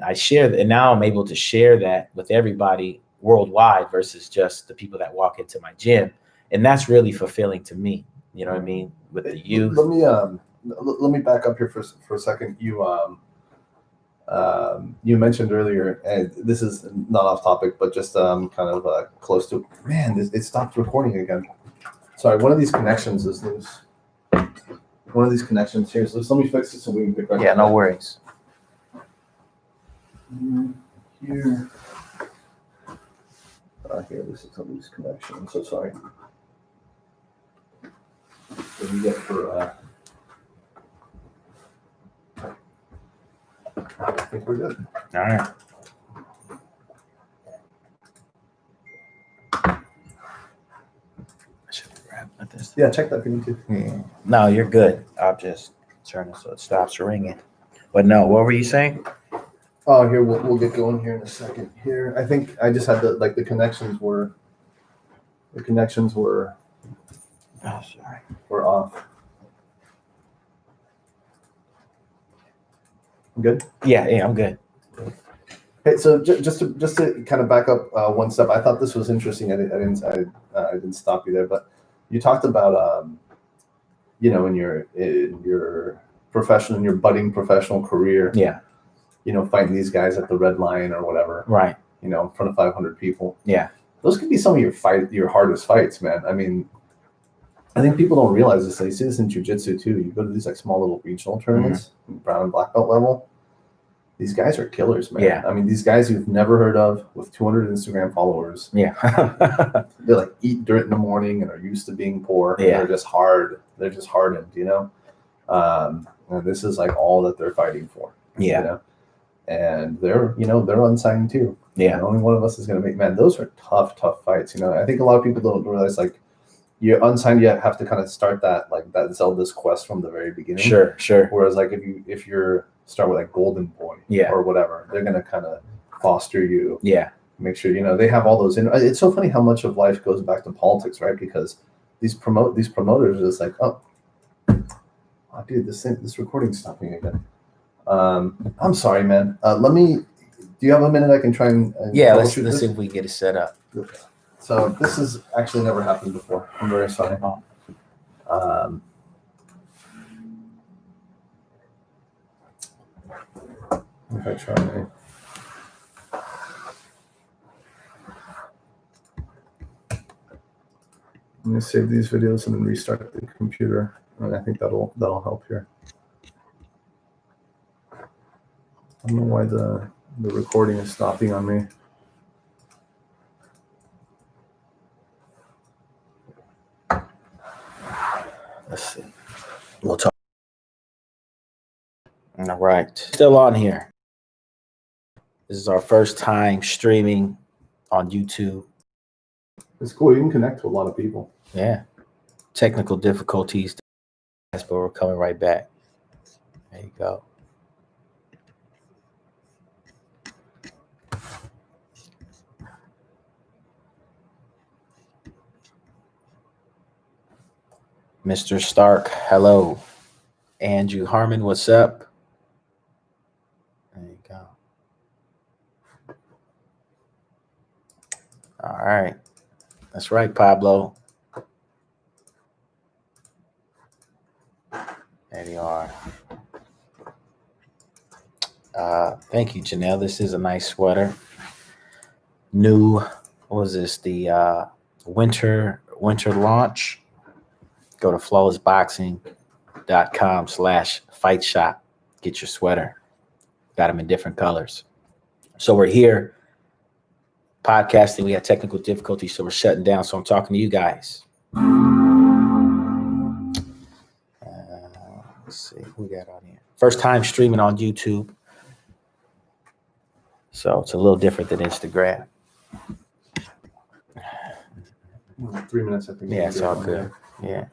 A: I share that, and now I'm able to share that with everybody worldwide versus just the people that walk into my gym. And that's really fulfilling to me. You know what I mean? With the youth.
B: Let me back up here for a second. You mentioned earlier, and this is not off topic, but just kind of close to, man, it stopped recording again. Sorry, one of these connections is loose. One of these connections here is loose. Let me fix it so we can pick back up.
A: Yeah, no worries.
B: Here. Here, this is a loose connection. I'm so sorry. What do you get for I think we're good.
A: All right. I should grab at this.
B: Yeah, check that if you need to.
A: Yeah. No, you're good. I'll just turn it so it stops ringing. But no, what were you saying?
B: Oh, here we'll get going here in a second. Here, I think I just had the connections were
A: Oh, sorry.
B: were off. Good.
A: Yeah, I'm good.
B: Hey, so just to kind of back up one step, I thought this was interesting. I didn't stop you there, but you talked about in your professional, in your budding professional career.
A: Yeah.
B: Fighting these guys at the Red Lion or whatever.
A: Right.
B: In front of 500 people.
A: Yeah.
B: Those could be some of your hardest fights, man. I mean, I think people don't realize this. They see this in jiu-jitsu too. You go to these like small little regional tournaments, brown and black belt level. These guys are killers, man.
A: Yeah.
B: I mean, these guys you've never heard of with 200 Instagram followers.
A: Yeah.
B: They like eat dirt in the morning and are used to being poor.
A: Yeah.
B: They're just hard. They're just hardened, and this is like all that they're fighting for.
A: Yeah.
B: And they're unsigned too.
A: Yeah.
B: And only one of us is going to make, man, those are tough fights. I think a lot of people don't realize, like, you're unsigned, you have to kind of start that Zelda's quest from the very beginning.
A: Sure.
B: Whereas like if you're start with like Golden Boy or whatever, they're going to kind of foster you.
A: Yeah.
B: Make sure, they have all those it's so funny how much of life goes back to politics, right? Because these promoters are just like, oh dude, this recording's stopping again. I'm sorry, man. Do you have a minute I can try and
A: let's see if we get it set up.
B: So this has actually never happened before. I'm very sorry. If I try. Let me save these videos and then restart the computer. And I think that'll help here. I don't know why the recording is stopping on me.
A: Let's see. We'll talk. All right. Still on here. This is our first time streaming on YouTube.
B: It's cool. You can connect to a lot of people.
A: Yeah. Technical difficulties, but we're coming right back. There you go. Mr. Stark, hello. Andrew Harmon, what's up? All right. That's right, Pablo. There you are. Thank you, Janelle. This is a nice sweater. New, what was this? The winter launch. Go to flawlessboxing.com/fight shop. Get your sweater. Got them in different colors. So we're here podcasting. We had technical difficulties, so we're shutting down. So I'm talking to you guys. Let's see who we got on here. First time streaming on YouTube. So it's a little different than Instagram.
B: 3 minutes, I think.
A: Yeah, it's all good. Yeah.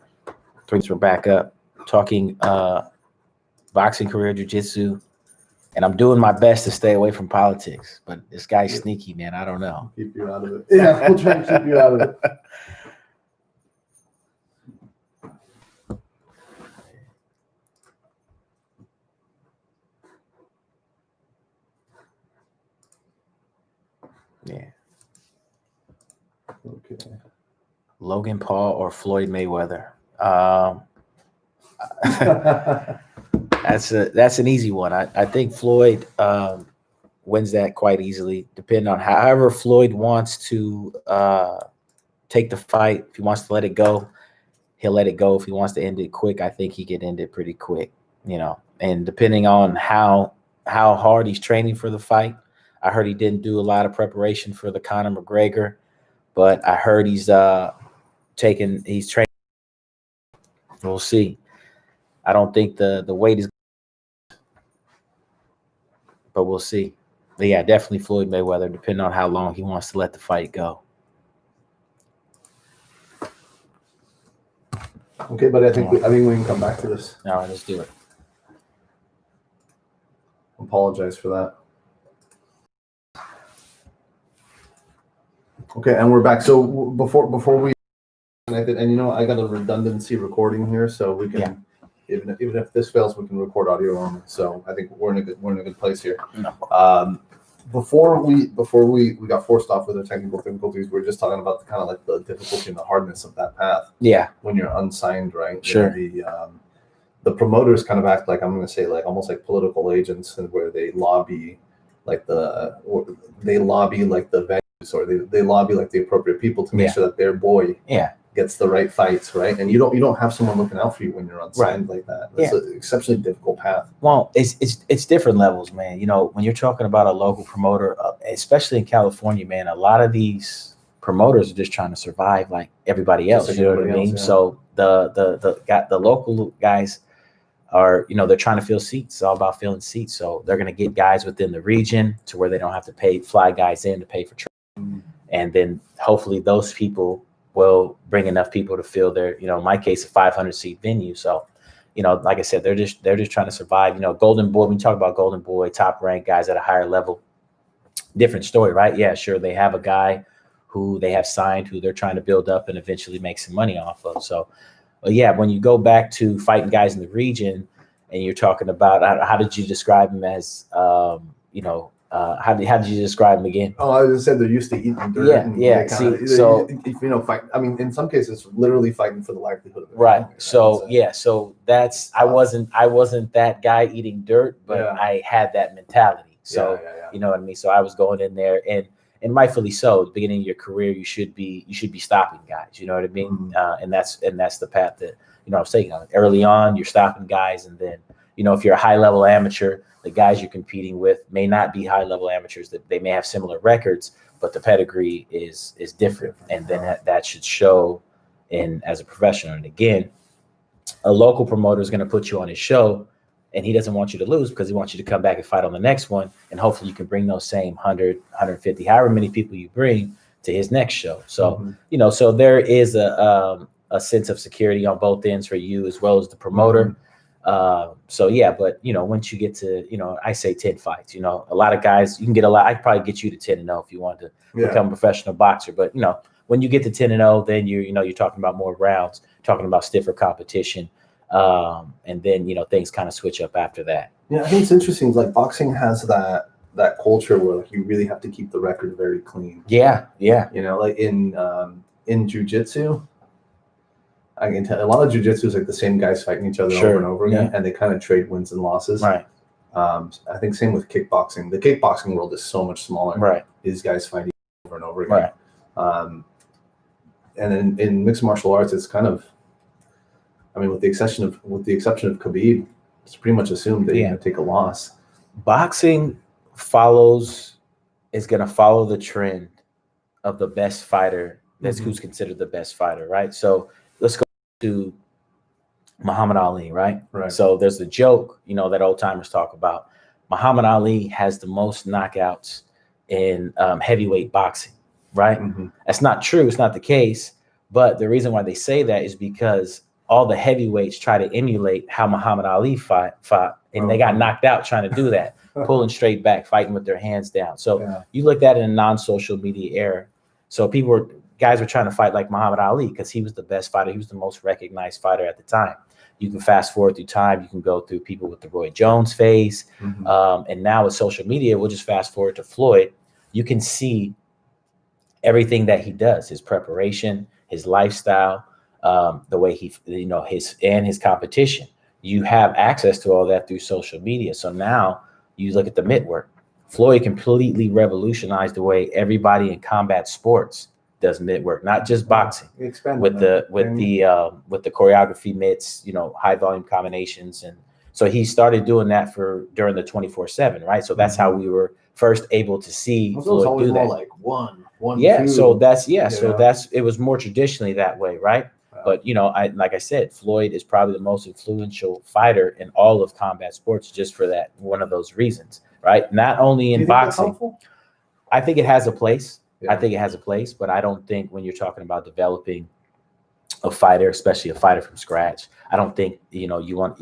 A: 3 minutes, we're back up. Talking boxing career, jiu-jitsu. And I'm doing my best to stay away from politics. But this guy's sneaky, man. I don't know.
B: Keep you out of it. Yeah, we'll try to keep you out of it.
A: Yeah.
B: Okay.
A: Logan Paul or Floyd Mayweather? That's an easy one. I think Floyd wins that quite easily, depending on however Floyd wants to take the fight. If he wants to let it go, he'll let it go. If he wants to end it quick, I think he can end it pretty quick, and depending on how hard he's training for the fight. I heard he didn't do a lot of preparation for the Conor McGregor, but I heard he's training. We'll see. I don't think the weight is, but we'll see. But yeah, definitely Floyd Mayweather, depending on how long he wants to let the fight go.
B: Okay, but I think we can come back to this.
A: All right, let's do it.
B: Apologize for that. Okay, and we're back. So before we connected, and I got a redundancy recording here, so we can even if this fails, we can record audio only. So I think we're in a good place here.
A: No.
B: Before we got forced off with the technical difficulties, we were just talking about the kind of like the difficulty and the hardness of that path.
A: Yeah.
B: When you're unsigned, right?
A: Sure.
B: The promoters kind of act like, I'm going to say, like almost like political agents, and where they lobby like the venues, or they lobby like the appropriate people to make sure that their boy gets the right fights, right? And you don't have someone looking out for you when you're unsigned like that. It's an exceptionally difficult path.
A: Well, it's different levels, man. When you're talking about a local promoter, especially in California, man, a lot of these promoters are just trying to survive like everybody else.
B: Like
A: you know what I mean?
B: Yeah.
A: So the local guys are, they're trying to fill seats. It's all about filling seats. So they're going to get guys within the region to where they don't have to fly guys in to pay for training. And then hopefully those people will bring enough people to fill their, in my case, a 500-seat venue. So, like I said, they're just trying to survive. Golden Boy, when you talk about Golden Boy, top ranked guys at a higher level, different story, right? Yeah, sure. They have a guy who they have signed, who they're trying to build up and eventually make some money off of. So, yeah, when you go back to fighting guys in the region and you're talking about, how did you describe him as, how did you describe him again?
B: Oh, I just said they're used to eating dirt.
A: Yeah.
B: Fight. I mean, in some cases, literally fighting for the livelihood of it.
A: Right. So that's I wasn't that guy eating dirt, but I had that mentality. So you know what I mean. So I was going in there, and rightfully so. At the beginning of your career, you should be stopping guys. You know what I mean.
B: Mm-hmm.
A: And that's the path that I was taking. Early on, you're stopping guys, and then if you're a high level amateur, the guys you're competing with may not be high level amateurs. That they may have similar records, but the pedigree is different, and then that should show as a professional. And again, a local promoter is going to put you on his show, and he doesn't want you to lose because he wants you to come back and fight on the next one, and hopefully you can bring those same 100, 150, however many people you bring to his next show. So so there is a sense of security on both ends for you as well as the promoter. But once you get to, I say 10 fights, a lot of guys, you can get I could probably get you to 10-0 if you want to become a professional boxer. But, when you get to 10-0, then you're talking about more rounds, talking about stiffer competition. And then, things kind of switch up after that.
B: Yeah, I think it's interesting. Like boxing has that that culture where like you really have to keep the record very clean.
A: Yeah.
B: You know, like in jujitsu, I can tell a lot of jujitsu is like the same guys fighting each other over and over again, and they kind of trade wins and losses.
A: Right.
B: I think same with kickboxing. The kickboxing world is so much smaller.
A: Right.
B: These guys fighting over and over again. Right. And in mixed martial arts, it's kind of, I mean, with the exception of Khabib, it's pretty much assumed that you're going to take a loss.
A: Boxing is going to follow the trend of the best fighter. That's who's considered the best fighter, right? So let's go to Muhammad Ali, right? So there's the joke, you know, that old timers talk about. Muhammad Ali has the most knockouts in heavyweight boxing, right? That's not true. It's not the case. But the reason why they say that is because all the heavyweights try to emulate how Muhammad Ali fought, and they got knocked out trying to do that, pulling straight back, fighting with their hands down. So you looked at it in a non-social media era. So guys were trying to fight like Muhammad Ali because he was the best fighter. He was the most recognized fighter at the time. You can fast forward through time. You can go through people with the Roy Jones phase. And now with social media, we'll just fast forward to Floyd. You can see everything that he does, his preparation, his lifestyle, the way his competition. You have access to all that through social media. So now you look at the mitt work. Floyd completely revolutionized the way everybody in combat sports does mitt work, not just boxing. With the choreography mitts, you know, high volume combinations, and so he started doing that during the 24/7, right? So that's how we were first able to see Floyd do that.
B: More like one,
A: yeah.
B: Two,
A: so it was more traditionally that way, right? But you know, like I said, Floyd is probably the most influential fighter in all of combat sports, just for that one of those reasons, right? Not only in boxing. I think it has a place. I think it has a place, but I don't think when you're talking about developing a fighter, especially a fighter from scratch, I don't think, you know,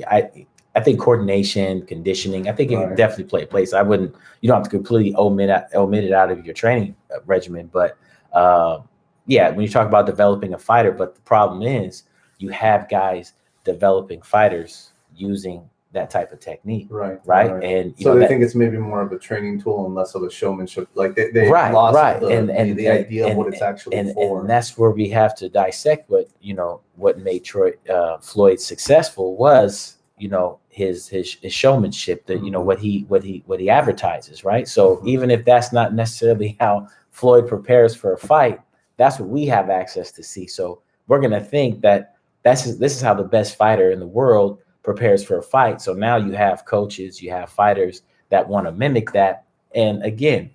A: I think coordination, conditioning, I think it can definitely play a place. You don't have to completely omit it out of your training regimen, but when you talk about developing a fighter, but the problem is you have guys developing fighters using that type of technique, right? And
B: so they think it's maybe more of a training tool and less of a showmanship. Like they lost the idea of what it's actually for.
A: And that's where we have to dissect what made Floyd successful was, you know, his showmanship, that, you know, what he advertises, right? So even if that's not necessarily how Floyd prepares for a fight, that's what we have access to see. So we're gonna think that this is how the best fighter in the world prepares for a fight. So now you have coaches, you have fighters that want to mimic that. And again,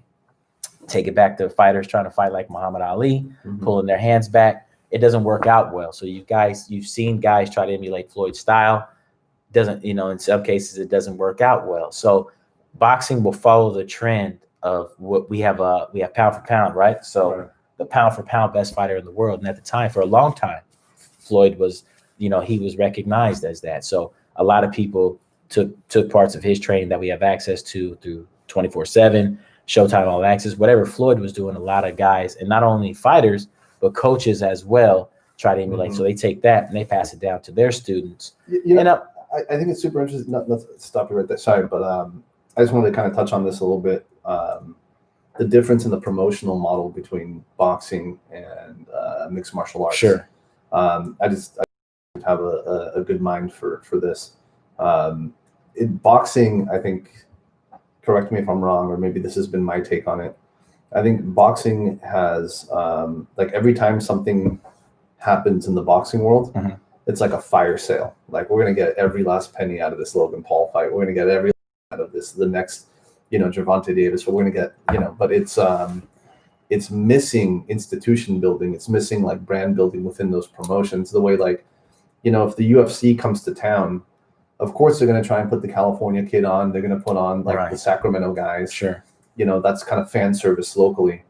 A: take it back to fighters trying to fight like Muhammad Ali, pulling their hands back. It doesn't work out well. So you've seen guys try to emulate Floyd's style. Doesn't, you know, in some cases it doesn't work out well. So boxing will follow the trend of what we have pound for pound, right? So the pound for pound best fighter in the world. And at the time, for a long time, Floyd was, you know, he was recognized as that. So a lot of people took parts of his training that we have access to through 24/7, Showtime All Access, whatever Floyd was doing. A lot of guys, and not only fighters, but coaches as well, try to emulate. So they take that and they pass it down to their students.
B: I think it's super interesting. Not to stop you right there, sorry, but I just wanted to kind of touch on this a little bit. The difference in the promotional model between boxing and mixed martial arts.
A: Sure.
B: I have a good mind for this. In boxing, I think, correct me if I'm wrong, or maybe this has been my take on it. I think boxing has like every time something happens in the boxing world, it's like a fire sale. Like, we're gonna get every last penny out of this Logan Paul fight. We're gonna get every out of the next, you know, Gervonta Davis. We're gonna get, you know, but it's missing institution building. It's missing like brand building within those promotions. The way, like, you know, if the UFC comes to town, of course they're going to try and put the California kid on. They're going to put on like the Sacramento guys.
A: Sure.
B: You know, that's kind of fan service locally.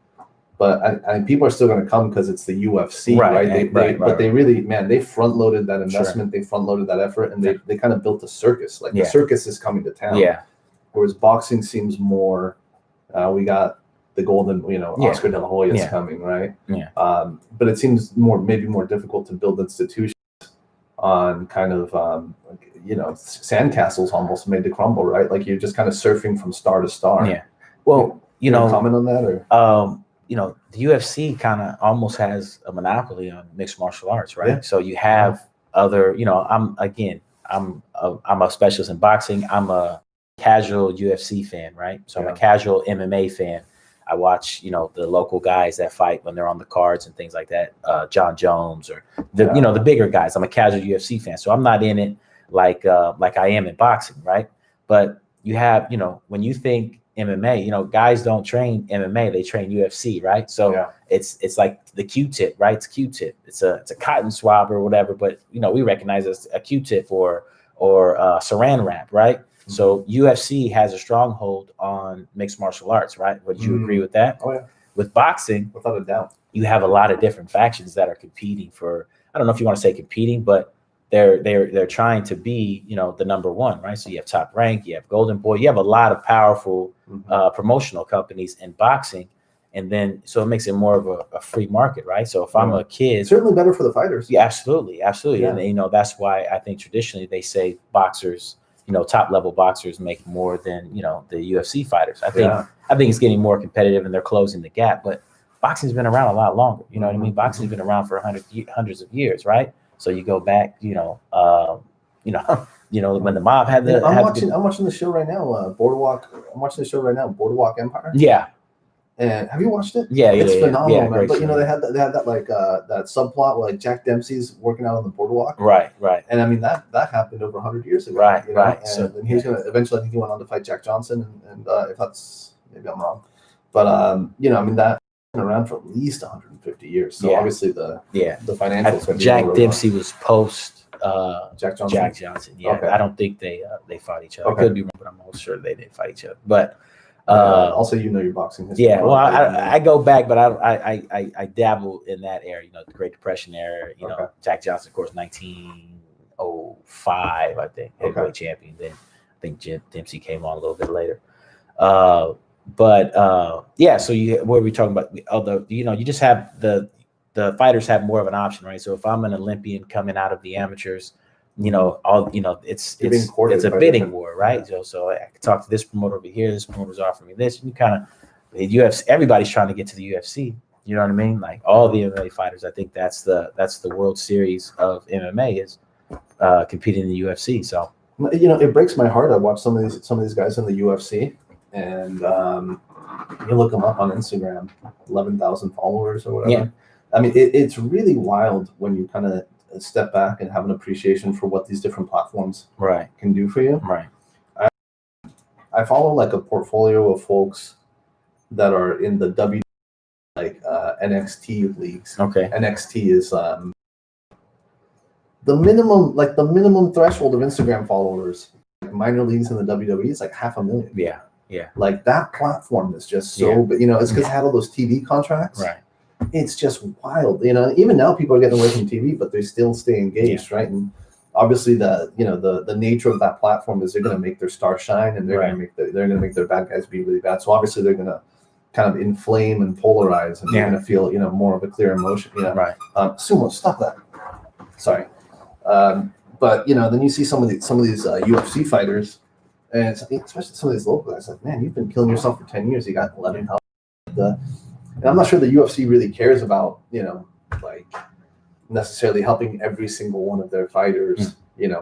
B: But I people are still going to come because it's the UFC, right? But they really, man, they front loaded that investment. They front loaded that effort, and they kind of built a circus. Like the circus is coming to town. Yeah. Whereas boxing seems more, we got the golden, you know, Oscar De La Hoya is coming, right? Yeah. But it seems maybe more difficult to build institutions on kind of, you know, sandcastles almost made to crumble, right? Like you're just kind of surfing from star to star.
A: Yeah. Well, you know,
B: comment on that or?
A: The UFC kind of almost has a monopoly on mixed martial arts, right?
B: Yeah.
A: So you have other, I'm a specialist in boxing. I'm a casual UFC fan, right? So I'm a casual MMA fan. I watch, the local guys that fight when they're on the cards and things like that. John Jones or the bigger guys. I'm a casual UFC fan, so I'm not in it like I am in boxing, right? But you have, when you think MMA, guys don't train MMA, they train UFC, right? So it's like the Q-tip, right? It's Q-tip. It's a cotton swab or whatever, but we recognize it as a Q-tip or saran wrap, right? Mm-hmm. So UFC has a stronghold on mixed martial arts, right? Would you agree with that?
B: Oh yeah.
A: With boxing,
B: without a doubt,
A: you have a lot of different factions that are competing for. I don't know if you want to say competing, but they're trying to be, the number one, right? So you have Top Rank, you have Golden Boy, you have a lot of powerful promotional companies in boxing, and then so it makes it more of a free market, right? So if I'm a kid,
B: it's certainly better for the fighters.
A: Yeah, absolutely, and that's why I think traditionally they say boxers, top level boxers make more than the UFC fighters. I think it's getting more competitive and they're closing the gap, but boxing's been around a lot longer. You know what I mean? Boxing's been around for hundreds of years, right? So you go back, when the mob had the.
B: I'm watching the show right now, Boardwalk. I'm watching the show right now, Boardwalk Empire.
A: Yeah.
B: And have you watched it?
A: Yeah,
B: it's phenomenal, man. But
A: show.
B: they had that like that subplot where like Jack Dempsey's working out on the boardwalk.
A: Right.
B: And I mean that happened over 100 years ago.
A: Right.
B: And he was gonna eventually. I think he went on to fight Jack Johnson, and if that's maybe I'm wrong, but I mean that. Around for at least 150 years. So obviously the financials.
A: Jack Dempsey was post
B: Jack
A: Johnson. Yeah, okay. I don't think they fought each other.
B: Okay.
A: I could be wrong, but I'm almost sure they didn't fight each other. But
B: also, your boxing history.
A: Yeah, well, I go back, but I dabble in that era. The Great Depression era. Jack Johnson, of course, 1905, I think, heavyweight champion. Then I think Dempsey came on a little bit later. So what are we talking about? Although you just have the fighters have more of an option, right? So if I'm an Olympian coming out of the amateurs, it's a bidding war, right? So I can talk to this promoter over here. This promoter's offering me this. And you kind of the UFC. Everybody's trying to get to the UFC. You know what I mean? Like all the MMA fighters. I think that's the World Series of MMA is competing in the UFC. So
B: it breaks my heart. I watch some of these guys in the UFC. And you look them up on Instagram, 11,000 followers or whatever.
A: Yeah.
B: I mean, it's really wild when you kind of step back and have an appreciation for what these different platforms can do for you.
A: Right.
B: I follow like a portfolio of folks that are in the NXT leagues.
A: Okay.
B: NXT is the minimum threshold of Instagram followers. Like minor leagues in the WWE is like 500,000.
A: Yeah.
B: Like that platform is just so, but it's because it had all those TV contracts.
A: Right.
B: It's just wild. Even now people are getting away from TV, but they still stay engaged, right? And obviously the nature of that platform is they're going to make their star shine, and they're going to make their bad guys be really bad. So obviously they're going to kind of inflame and polarize, and you're going to feel more of a clear emotion.
A: Right.
B: Sumo, stop that. Sorry. But then you see some of these UFC fighters. And especially some of these local guys, like, man, you've been killing yourself for 10 years. You got 11,000. And I'm not sure the UFC really cares about, like necessarily helping every single one of their fighters, reach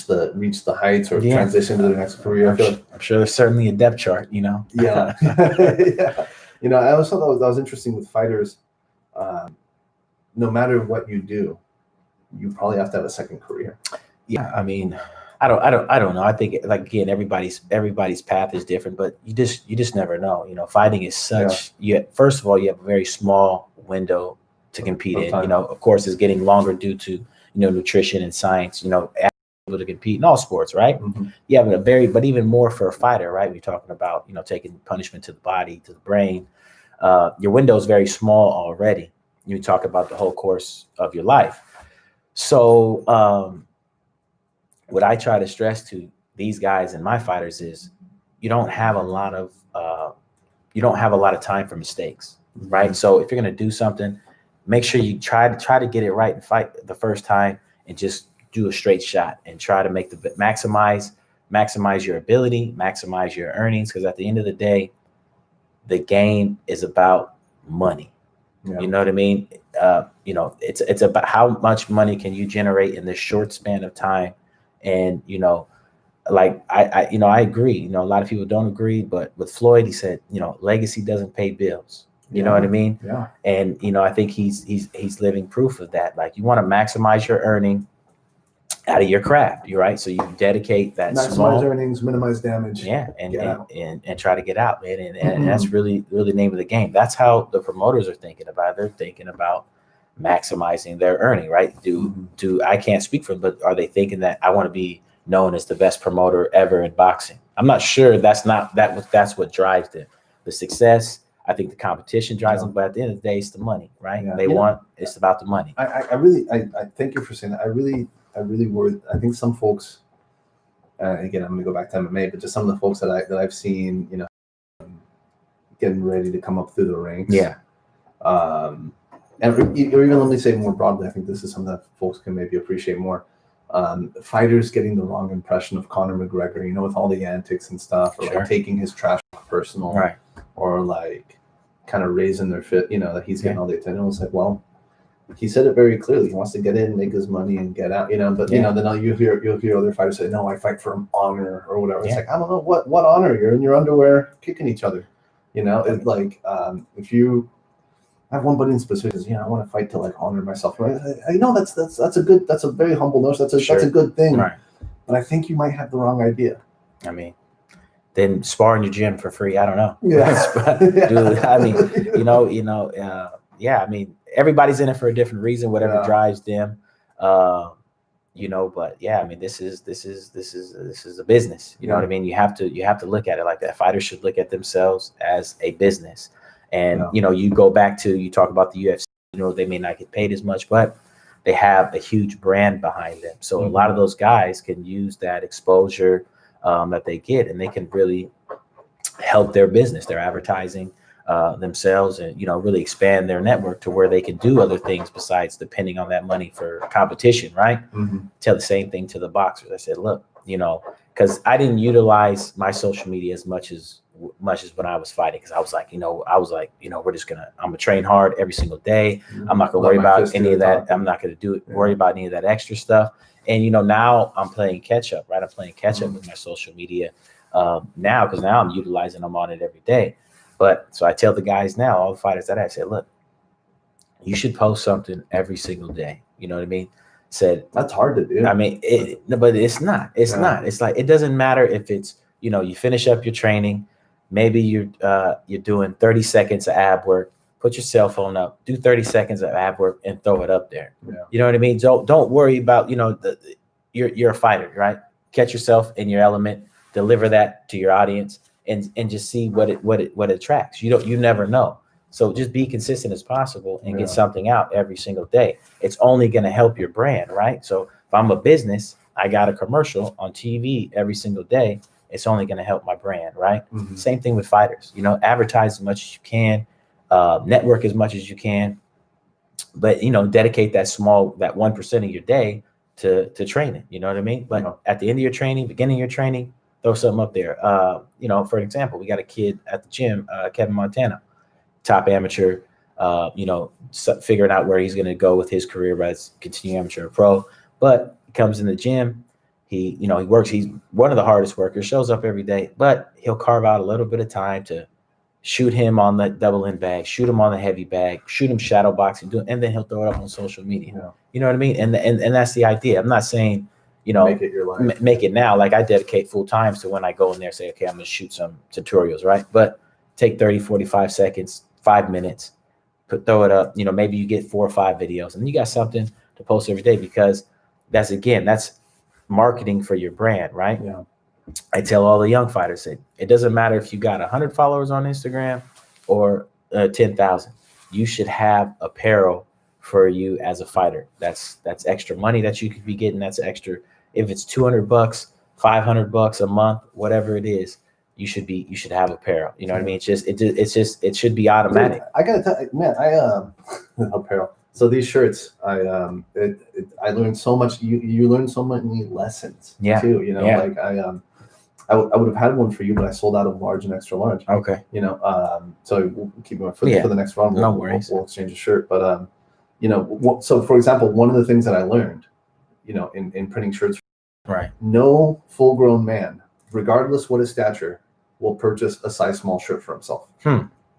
B: the heights or transition to their next career.
A: I'm sure there's certainly a depth chart,
B: Yeah. I always thought that was interesting with fighters. No matter what you do, you probably have to have a second career.
A: Yeah, I mean, I don't know. I think again, everybody's path is different, but you just never know. Fighting is such. First of all, you have a very small window to compete in. Of course, it's getting longer due to nutrition and science. Able to compete in all sports, right?
B: Mm-hmm.
A: You have but even more for a fighter, right? We're talking about taking punishment to the body, to the brain. Your window is very small already. You talk about the whole course of your life. So. What I try to stress to these guys and my fighters is you don't have a lot of time for mistakes, right? So if you're going to do something, make sure you try to get it right and fight the first time and just do a straight shot and try to maximize maximize your ability, maximize your earnings, because at the end of the day, the game is about money.
B: Yeah.
A: You know what I mean? It's about how much money can you generate in this short span of time. And, like I agree, a lot of people don't agree, but with Floyd, he said, legacy doesn't pay bills. You know what I mean?
B: Yeah.
A: And, I think he's living proof of that. Like, you want to maximize your earning out of your craft. You're right. So you dedicate that
B: maximize earnings, minimize damage.
A: Yeah. And try to get out, man. And that's really, really the name of the game. That's how the promoters are thinking about it. They're thinking about maximizing their earning, right? I can't speak for them, but are they thinking that I want to be known as the best promoter ever in boxing? I'm not sure. That's what drives them. The success, I think the competition drives them, but at the end of the day, it's the money, right? Yeah. It's about the money.
B: I really thank you for saying that. I really worry. I think some folks, again, I'm going to go back to MMA, but just some of the folks that I've seen, getting ready to come up through the ranks.
A: Yeah.
B: Or even let me say more broadly, I think this is something that folks can maybe appreciate more. Fighters getting the wrong impression of Conor McGregor, with all the antics and stuff, or like taking his trash personal,
A: right? Or
B: like kind of raising their fit, that he's getting all the attention. It's like, well, he said it very clearly. He wants to get in, make his money, and get out. But then you'll hear other fighters say, "No, I fight for honor or whatever." It's like, I don't know what honor. You're in your underwear kicking each other. It's like if you. I have one buddy in specific says, I want to fight to like honor myself. Right? I know that's a very humble notion. That's a good thing.
A: Right.
B: But I think you might have the wrong idea.
A: I mean, then spar in your gym for free. I don't know.
B: Yeah.
A: Dude, I mean, I mean, everybody's in it for a different reason, whatever drives them. But yeah, I mean, this is a business. You know what I mean? You have to look at it like that. Fighters should look at themselves as a business. And, you go back to, you talk about the UFC, they may not get paid as much, but they have a huge brand behind them. So a lot of those guys can use that exposure that they get, and they can really help their business, their advertising themselves, and, really expand their network to where they can do other things besides depending on that money for competition, right? Tell the same thing to the boxers. I said, look, because I didn't utilize my social media as much as when I was fighting, because I was like, I'm gonna train hard every single day. I'm not gonna worry about any of that. I'm not gonna worry about any of that extra stuff. And now I'm playing catch up, right? I'm playing catch up with my social media now, because now I'm utilizing them on it every day. But so I tell the guys now, all the fighters that I say, look, you should post something every single day. You know what I mean? Said
B: that's hard to do.
A: I mean, but it's not. It's not. It's like, it doesn't matter if it's, you finish up your training. Maybe you're doing 30 seconds of ab work. Put your cell phone up, do 30 seconds of ab work, and throw it up there.
B: Yeah.
A: You know what I mean? Don't worry about you're a fighter, right? Catch yourself in your element, deliver that to your audience, and just see what it attracts. You never know. So just be consistent as possible and get something out every single day. It's only going to help your brand, right? So if I'm a business, I got a commercial on TV every single day. It's only going to help my brand, right? Same thing with fighters. Advertise as much as you can, network as much as you can, but dedicate that 1% of your day to training. You know what I mean? But at the end of your training, beginning of your training, throw something up there. For example, we got a kid at the gym, Kevin Montana, top amateur. Figuring out where he's going to go with his career, whether it's continue amateur or pro. But he comes in the gym. He works. He's one of the hardest workers, shows up every day, but he'll carve out a little bit of time to shoot him on the double end bag, shoot him on the heavy bag, shoot him shadow boxing, and then he'll throw it up on social media. Yeah. You know what I mean? And that's the idea. I'm not saying,
B: make it your life.
A: Make it now. Like, I dedicate full time to when I go in there, say, okay, I'm going to shoot some tutorials, right? But take 30, 45 seconds, 5 minutes, throw it up. Maybe you get 4 or 5 videos, and you got something to post every day, because that's marketing for your brand, right?
B: Yeah.
A: I tell all the young fighters, it doesn't matter if you got 100 followers on Instagram or 10,000. You should have apparel for you as a fighter. That's extra money that you could be getting. That's extra. If it's $200, $500 a month, whatever it is, you should have apparel. You know what I mean? It should be automatic.
B: Dude, I gotta tell you, man, apparel. So these shirts, I learned so much. You learn so many lessons too. I would have had one for you, but I sold out of large and extra large.
A: Okay.
B: You know, so we'll keep going for the next round.
A: No worries.
B: We'll exchange a shirt. But you know, so for example, one of the things that I learned, you know, in printing shirts,
A: right?
B: No full-grown man, regardless what his stature, will purchase a size small shirt for himself.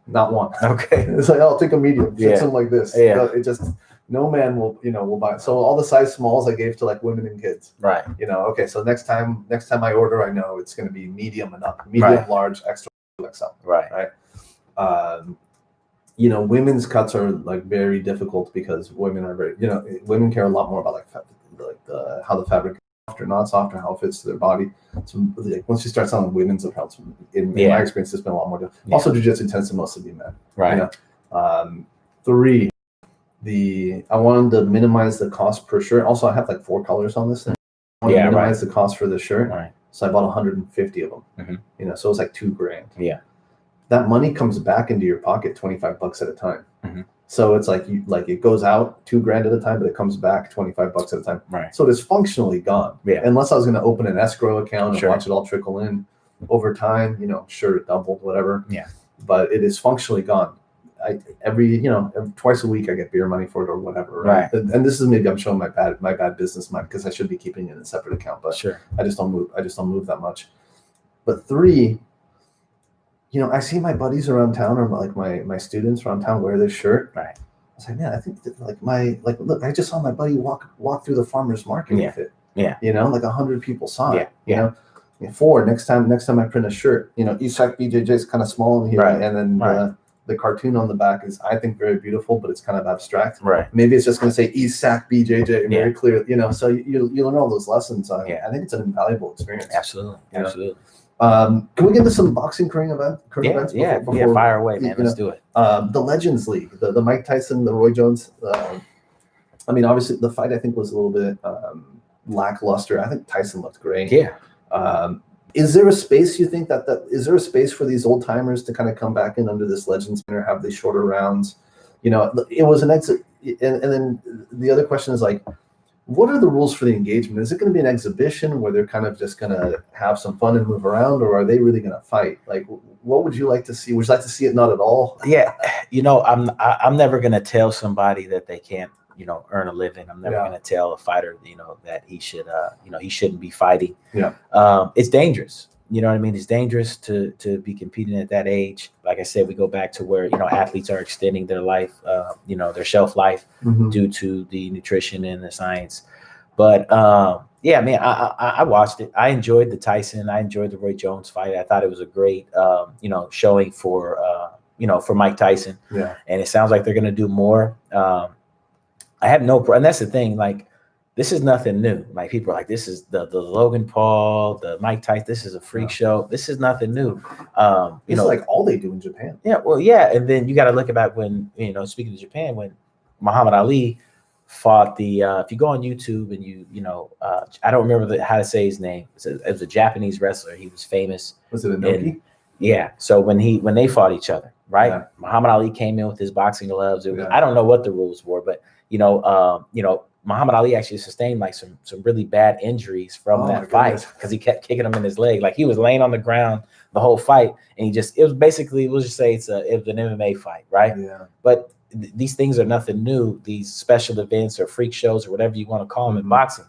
B: Not one.
A: Okay.
B: It's like, I'll take a medium, fit something like this.
A: Yeah.
B: It just, no man will buy it. So all the size smalls I gave to like women and kids.
A: Right.
B: You know, okay, so next time I order, I know it's going to be medium and up, medium, large, extra, XL.
A: Right.
B: You know, women's cuts are like very difficult because women are very, you know, women care a lot more about like how the fabric is soft or not soft or how it fits to their body. So like, once you start selling women's apparel, in my experience, it's been a lot more difficult. Also, jiu-jitsu tends to mostly be men.
A: Right.
B: You know? 3, I wanted to minimize the cost per shirt. Also, I have like 4 colors on this thing. I want to minimize the cost for the shirt.
A: Right.
B: So I bought 150 of them. You know, so it's like $2,000.
A: Yeah.
B: That money comes back into your pocket $25 at a time. So it's like it goes out $2,000 at a time, but it comes back $25 at a time.
A: Right.
B: So it is functionally gone.
A: Yeah.
B: Unless I was going to open an escrow account and watch it all trickle in over time, you know, sure, it doubled, whatever.
A: Yeah.
B: But it is functionally gone. Every twice a week I get beer money for it or whatever. Right. And this is maybe I'm showing my bad business mind because I should be keeping it in a separate account, but I just don't move that much. But 3, you know, I see my buddies around town or like my students around town wear this shirt.
A: Right.
B: I was like, man, I think that look, I just saw my buddy walk through the farmer's market with it. Yeah. You know, like 100 people saw it. You know, 4, next time I print a shirt, you know, Isak BJJ is kind of small in here, and then the cartoon on the back is, I think, very beautiful, but it's kind of abstract.
A: Right.
B: Maybe it's just going to say Isak BJJ very clear. You know, so you learn all those lessons. I think it's an invaluable experience.
A: Absolutely.
B: Can we get into some boxing current events? Before,
A: fire away, man. Let's do it.
B: The Legends League, the Mike Tyson, the Roy Jones. I mean, obviously, the fight I think was a little bit lackluster. I think Tyson looked great.
A: Yeah.
B: Is there a space you think is there a space for these old timers to kind of come back in under this Legends banner, have these shorter rounds? You know, it was an exit, and then the other question is like, what are the rules for the engagement? Is it going to be an exhibition where they're kind of just going to have some fun and move around, or are they really going to fight? Like, what would you like to see? Would you like to see it not at all?
A: Yeah, you know, I'm never going to tell somebody that they can't, you know, earn a living. I'm never going to tell a fighter, you know, that he should, you know, he shouldn't be fighting. Yeah, it's dangerous. You know what I mean? It's dangerous to be competing at that age. Like I said, we go back to where, you know, athletes are extending their life, you know, their shelf life due to the nutrition and the science. But yeah, I mean, I watched it. I enjoyed the Tyson. I enjoyed the Roy Jones fight. I thought it was a great, you know, showing for, you know, for Mike Tyson. Yeah. And it sounds like they're going to do more. I have and that's the thing, like, this is nothing new. Like, people are like, this is the Logan Paul, the Mike Tyson. This is a freak show. This is nothing new. You know,
B: like all they do in Japan.
A: Yeah, well, yeah. And then you got to look about when, you know, speaking of Japan, when Muhammad Ali fought the, if you go on YouTube and you know, I don't remember how to say his name. It was a Japanese wrestler. He was famous.
B: Was it Inoki?
A: Yeah. So when they fought each other, right? Muhammad Ali came in with his boxing gloves. It was, I don't know what the rules were, but you know, Muhammad Ali actually sustained like some really bad injuries from that fight because he kept kicking him in his leg. Like, he was laying on the ground the whole fight, and it was basically, we'll just say it was an MMA fight, right? Yeah. But these things are nothing new. These special events or freak shows or whatever you want to call them in boxing.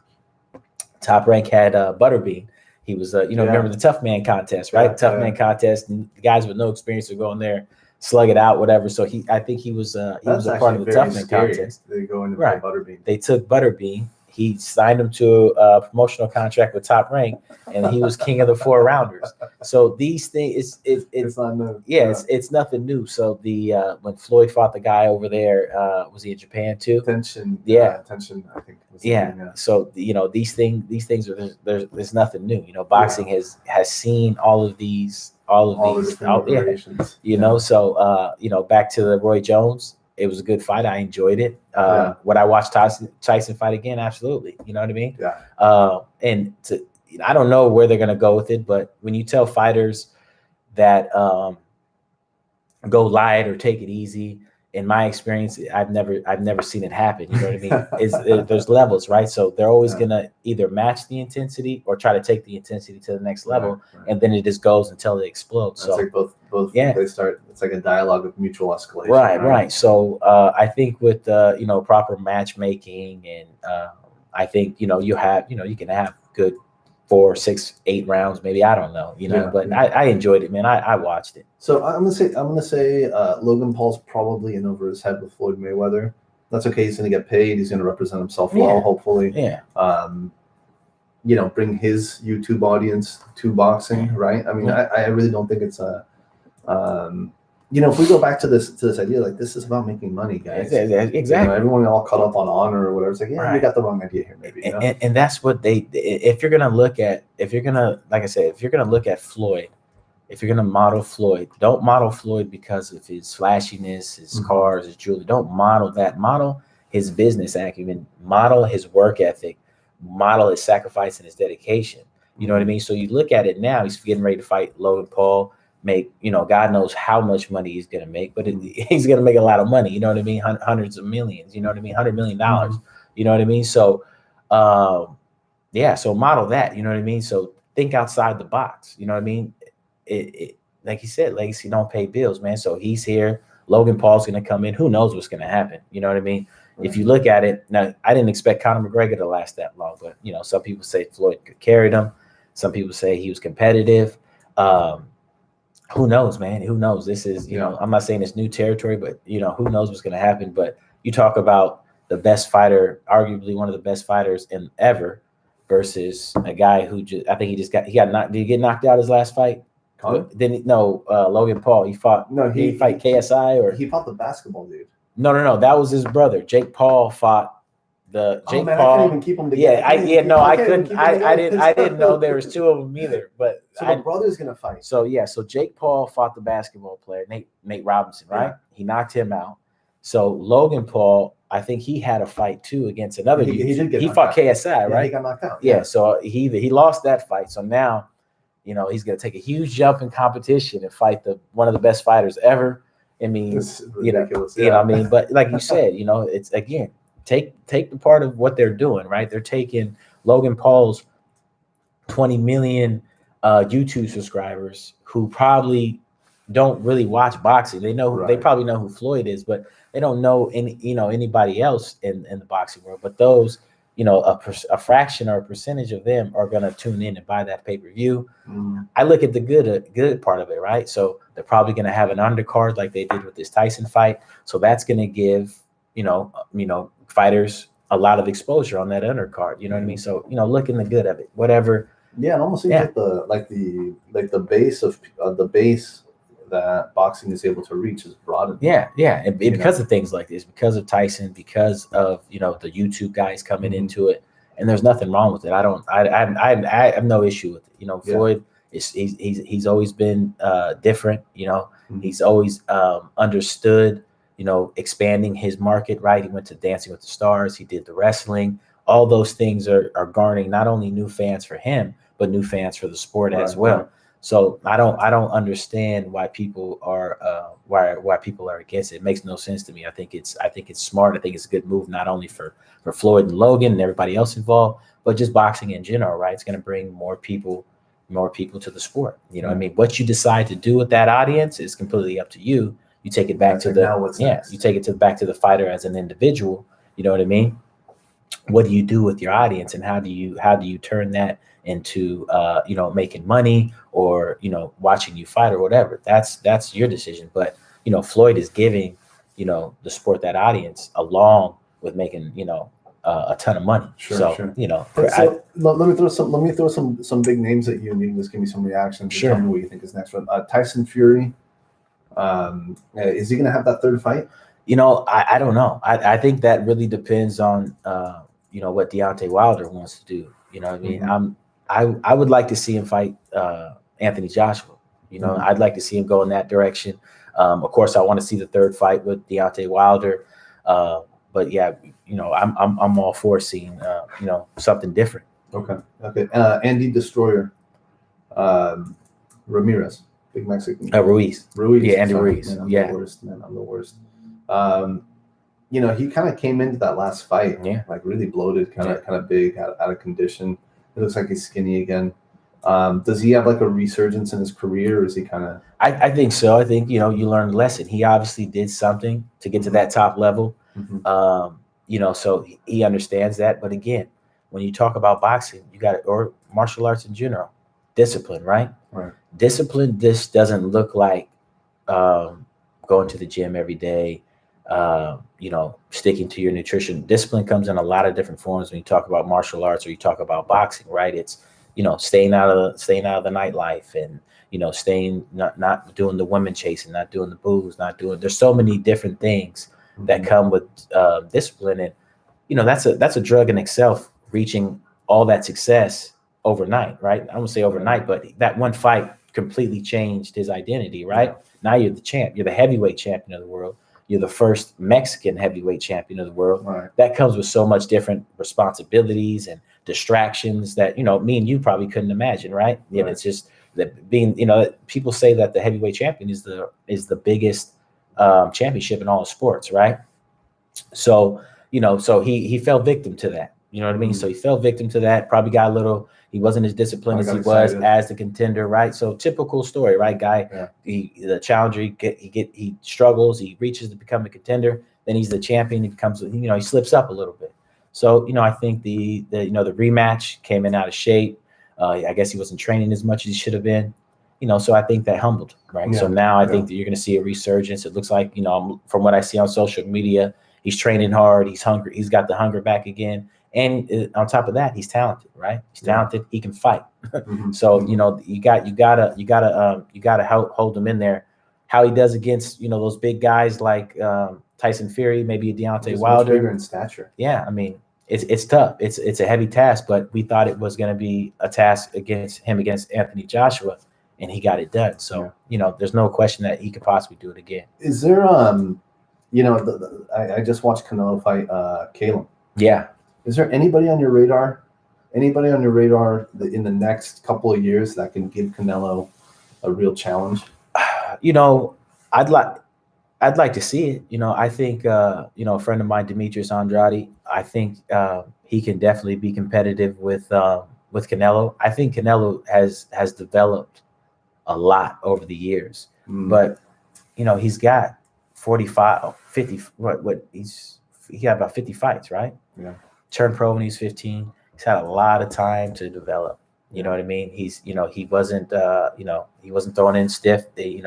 A: Top Rank had Butterbean. He was, remember the Tough Man contest, right? Tough Man contest, and the guys with no experience would go in there, slug it out, whatever. So I think he was a part of the Tough Man contest.
B: They go into Butterbean.
A: They took Butterbean. He signed him to a promotional contract with Top Rank, and he was king of the 4 rounders. So these things, it's not new. Yeah, it's nothing new. So when Floyd fought the guy over there, was he in Japan too?
B: Tension. Tension. I think.
A: So you know, these things are there's nothing new. You know, boxing has seen all of these
B: variations.
A: You know, so back to the Roy Jones. It was a good fight. I enjoyed it. Would I watch Tyson fight again? Absolutely. You know what I mean? Yeah. And I don't know where they're going to go with it, but when you tell fighters that go light or take it easy, in my experience, I've never seen it happen. You know what I mean? There's levels, right? So they're always gonna either match the intensity or try to take the intensity to the next level, and then it just goes until it explodes.
B: That's
A: so
B: like both they start. It's like a dialogue of mutual escalation.
A: Right. So I think with proper matchmaking, and I think you can have good 4, 6, 8 rounds, maybe. I don't know, but I enjoyed it, man. I watched it.
B: So I'm gonna say Logan Paul's probably in over his head with Floyd Mayweather. That's okay. He's gonna get paid. He's gonna represent himself well, hopefully.
A: Yeah.
B: Bring his YouTube audience to boxing, right? I mean, I really don't think it's a. If we go back to this idea, like, this is about making money, guys.
A: Exactly.
B: Everyone all caught up on honor or whatever. It's like, you got the wrong idea here, maybe.
A: And that's what if you're gonna look at Floyd, if you're gonna model Floyd, don't model Floyd because of his flashiness, his cars, his jewelry. Don't model that. Model his business acumen. Model his work ethic. Model his sacrifice and his dedication. You know what I mean? So you look at it now. He's getting ready to fight Logan Paul. Make God knows how much money he's gonna make, but he's gonna make a lot of money. You know what I mean? Hundreds of millions. You know what I mean? $100 million. You know what I mean? So, so model that. You know what I mean? So think outside the box. You know what I mean? It like you said, legacy don't pay bills, man. So he's here. Logan Paul's gonna come in. Who knows what's gonna happen? You know what I mean? If you look at it now, I didn't expect Conor McGregor to last that long, but some people say Floyd carried him. Some people say he was competitive. Who knows, man? Who knows? This is, I'm not saying it's new territory, but who knows what's going to happen. But you talk about the best fighter, arguably one of the best fighters in ever, versus a guy who I think he got knocked. Did he get knocked out his last fight? Logan Paul. He fought. No, he fight KSI, or
B: he fought the basketball dude.
A: No. That was his brother. Jake Paul fought Paul.
B: I can't even keep them together.
A: I couldn't. I didn't know there was 2 of them either. But
B: so my brother's gonna fight.
A: So Jake Paul fought the basketball player Nate Robinson, right? Yeah. He knocked him out. So Logan Paul, I think he had a fight too against another dude. He fought KSI, right?
B: He got knocked out.
A: Yeah. So he lost that fight. So now, he's gonna take a huge jump in competition and fight one of the best fighters ever. I mean, ridiculous. I mean, but like you said, it's again. Take the part of what they're doing, right? They're taking Logan Paul's 20 million YouTube subscribers who probably don't really watch boxing. They know they probably know who Floyd is, but they don't know anybody else in the boxing world. But those, a fraction or a percentage of them are going to tune in and buy that pay-per-view. I look at the good part of it, right? So they're probably going to have an undercard like they did with this Tyson fight. So that's going to give fighters a lot of exposure on that undercard. You know what I mean? So looking the good of it, whatever.
B: Yeah, it almost seems like the base of the base that boxing is able to reach is broadened.
A: Yeah, and because of things like this, because of Tyson, because of the YouTube guys coming into it, and there's nothing wrong with it. I have no issue with it. Floyd he's always been different. He's always understood. Expanding his market, right? He went to Dancing with the Stars. He did the wrestling. All those things are garnering not only new fans for him, but new fans for the sport as well. Right. So I don't understand why people are why people are against it. It makes no sense to me. I think it's smart. I think it's a good move, not only for Floyd and Logan and everybody else involved, but just boxing in general, right? It's going to bring more people to the sport. I mean, what you decide to do with that audience is completely up to you. You take it back to you take it back to the fighter as an individual. You know what I mean? What do you do with your audience, and how do you turn that into making money, or watching you fight, or whatever? That's your decision. But Floyd is giving the sport that audience, along with making a ton of money.
B: Sure. Let me throw some big names at you, and you can just give me some reactions.
A: Sure.
B: And tell me what you think is next one. Tyson Fury. Is he going to have that third fight?
A: I don't know. I think that really depends on what Deontay Wilder wants to do. You know what I mean? I would like to see him fight Anthony Joshua. I'd like to see him go in that direction. Of course, I want to see the third fight with Deontay Wilder. But yeah, I'm all for seeing something different.
B: Okay. Andy Destroyer, Ramirez. Big Mexican.
A: Ruiz.
B: Yeah,
A: Andy Ruiz.
B: Man, I'm the worst. You know, he kind of came into that last fight, like really bloated, kind of big, out of condition. It looks like he's skinny again. Does he have like a resurgence in his career, or is he kind of?
A: I think so. I think, you know, you learned a lesson. He obviously did something to get to that top level. You know, so he understands that. But again, when you talk about boxing, you got or martial arts in general, discipline, right?
B: Right.
A: Discipline. This doesn't look like going to the gym every day. You know, sticking to your nutrition. Discipline comes in a lot of different forms when you talk about martial arts or you talk about boxing, right? It's, you know, staying out of the nightlife, and, you know, staying not doing the women chasing, not doing the booze, not doing. There's so many different things that come with discipline, and, you know, that's a drug in itself. Reaching all that success overnight, right? I won't say overnight, but that one fight completely changed his identity, right? Now you're the champ. You're the heavyweight champion of the world. You're the first Mexican heavyweight champion of the world.
B: Right.
A: That comes with so much different responsibilities and distractions that, you know, me and you probably couldn't imagine, right? And it's just that being, you know, people say that the heavyweight champion is the biggest championship in all sports, right? So, you know, so he fell victim to that. You know what I mean? So he fell victim to that. Probably got a little. He wasn't as disciplined as he was as the contender, right? So typical story, right? Guy, the challenger, he struggles. He reaches to become a contender. Then he's the champion. He becomes, you know, he slips up a little bit. So, you know, I think the rematch came in out of shape. I guess he wasn't training as much as he should have been. You know, so I think that humbled, right? So now I think that you're going to see a resurgence. It looks like, you know, from what I see on social media, he's training hard. He's hungry. He's got the hunger back again. And on top of that, he's talented, right? He's talented. He can fight. So, you know, you gotta hold him in there. How he does against, you know, those big guys like Tyson Fury, maybe a Deontay Wilder.
B: Bigger in stature.
A: Yeah, I mean, it's tough. It's a heavy task, but we thought it was going to be a task against Anthony Joshua, and he got it done. So, you know, there's no question that he could possibly do it again.
B: Is there you know, I just watched Canelo fight Caleb.
A: Yeah.
B: Is there anybody on your radar? Anybody on your radar in the next couple of years that can give Canelo a real challenge?
A: You know, I'd like to see it. You know, I think you know, a friend of mine, Demetrius Andrade, I think he can definitely be competitive with Canelo. I think Canelo has developed a lot over the years, but, you know, he's got 45, 50. He got about 50 fights, right?
B: Yeah.
A: Turned pro when he's 15. He's had a lot of time to develop. You know what I mean? He's, you know, he wasn't thrown in stiff. They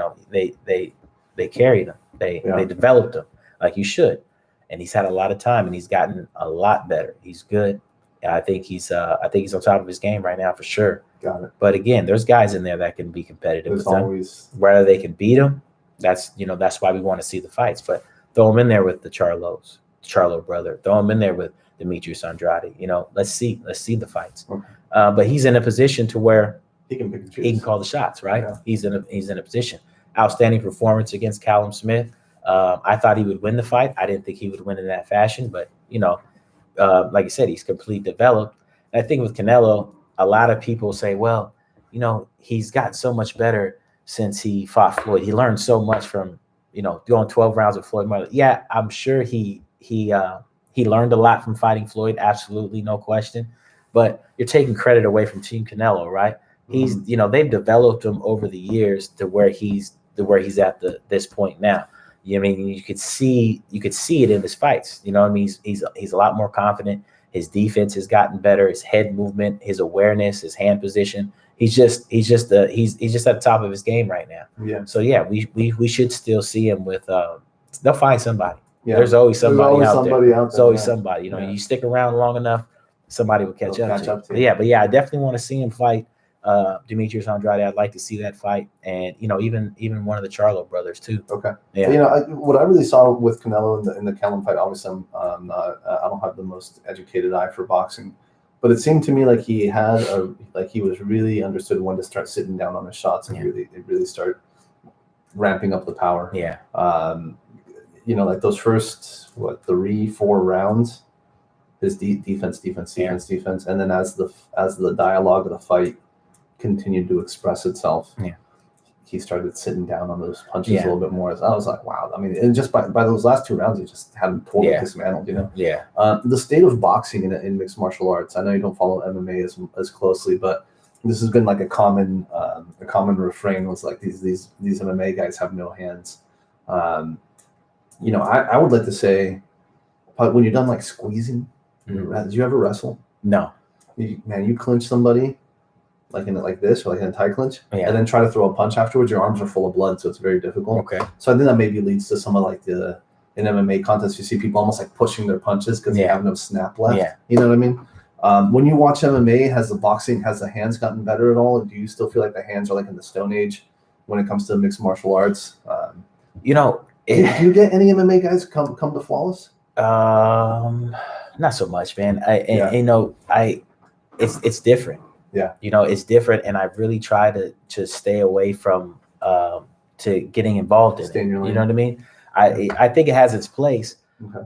A: carried him. They developed him like you should. And he's had a lot of time, and he's gotten a lot better. He's good. And I think he's on top of his game right now for sure.
B: Got it.
A: But again, there's guys in there that can be competitive with him. Whether they can beat him, that's why we want to see the fights. But throw him in there with the Charlo brother. Throw him in there with Demetrius Andrade. You know, let's see the fights.
B: Okay.
A: But he's in a position to where
B: he can pick and choose.
A: He can call the shots, right?
B: Yeah.
A: He's in a position. Outstanding performance against Callum Smith. I thought he would win the fight. I didn't think he would win in that fashion, but, you know, like I said, he's completely developed. And I think with Canelo, a lot of people say, well, you know, he's got so much better since he fought Floyd. He learned so much from, you know, going 12 rounds with Floyd Mayweather. Yeah, I'm sure he learned a lot from fighting Floyd. Absolutely, no question. But you're taking credit away from Team Canelo, right? He's, you know, they've developed him over the years to where he's at this point now. You know what I mean? You could see it in his fights. You know what I mean? He's a lot more confident. His defense has gotten better. His head movement, his awareness, his hand position. He's just at the top of his game right now.
B: Yeah.
A: So yeah, we should still see him with. They'll find somebody.
B: Yeah.
A: There's always somebody out there.
B: There's
A: always somebody. You know, you stick around long enough, somebody will catch up to you. But I definitely want to see him fight Demetrius Andrade. I'd like to see that fight, and, you know, even one of the Charlo brothers too.
B: Okay.
A: Yeah.
B: You know, what I really saw with Canelo in the Callum fight, obviously I don't have the most educated eye for boxing, but it seemed to me like he was really understood when to start sitting down on his shots and really start ramping up the power.
A: Yeah.
B: You know, like those first 3-4 rounds, his defense, and then as the dialogue of the fight continued to express itself, he started sitting down on those punches
A: Yeah.
B: a little bit more. I was like, wow. I mean, and just by those last 2 rounds, he just had him totally
A: Yeah.
B: dismantled, you know?
A: Yeah.
B: The state of boxing in mixed martial arts. I know you don't follow MMA as closely, but this has been like a common refrain was like these MMA guys have no hands. You know, I would like to say, but when you're done like squeezing, did you ever wrestle?
A: No.
B: You clinch somebody like in like this or like in a tie clinch,
A: Yeah.
B: and then try to throw a punch afterwards. Your arms are full of blood, so it's very difficult.
A: Okay.
B: So I think that maybe leads to some of like in MMA contests, you see people almost like pushing their punches because they have no snap left.
A: Yeah.
B: You know what I mean? When you watch MMA, has the hands gotten better at all? Do you still feel like the hands are like in the Stone Age when it comes to mixed martial arts?
A: You know,
B: do you get any MMA guys come to Flawless?
A: Not so much, man. You know, it's different.
B: Yeah.
A: You know, it's different, and I really try to stay away from to getting involved in it. You know what I mean? I think it has its place,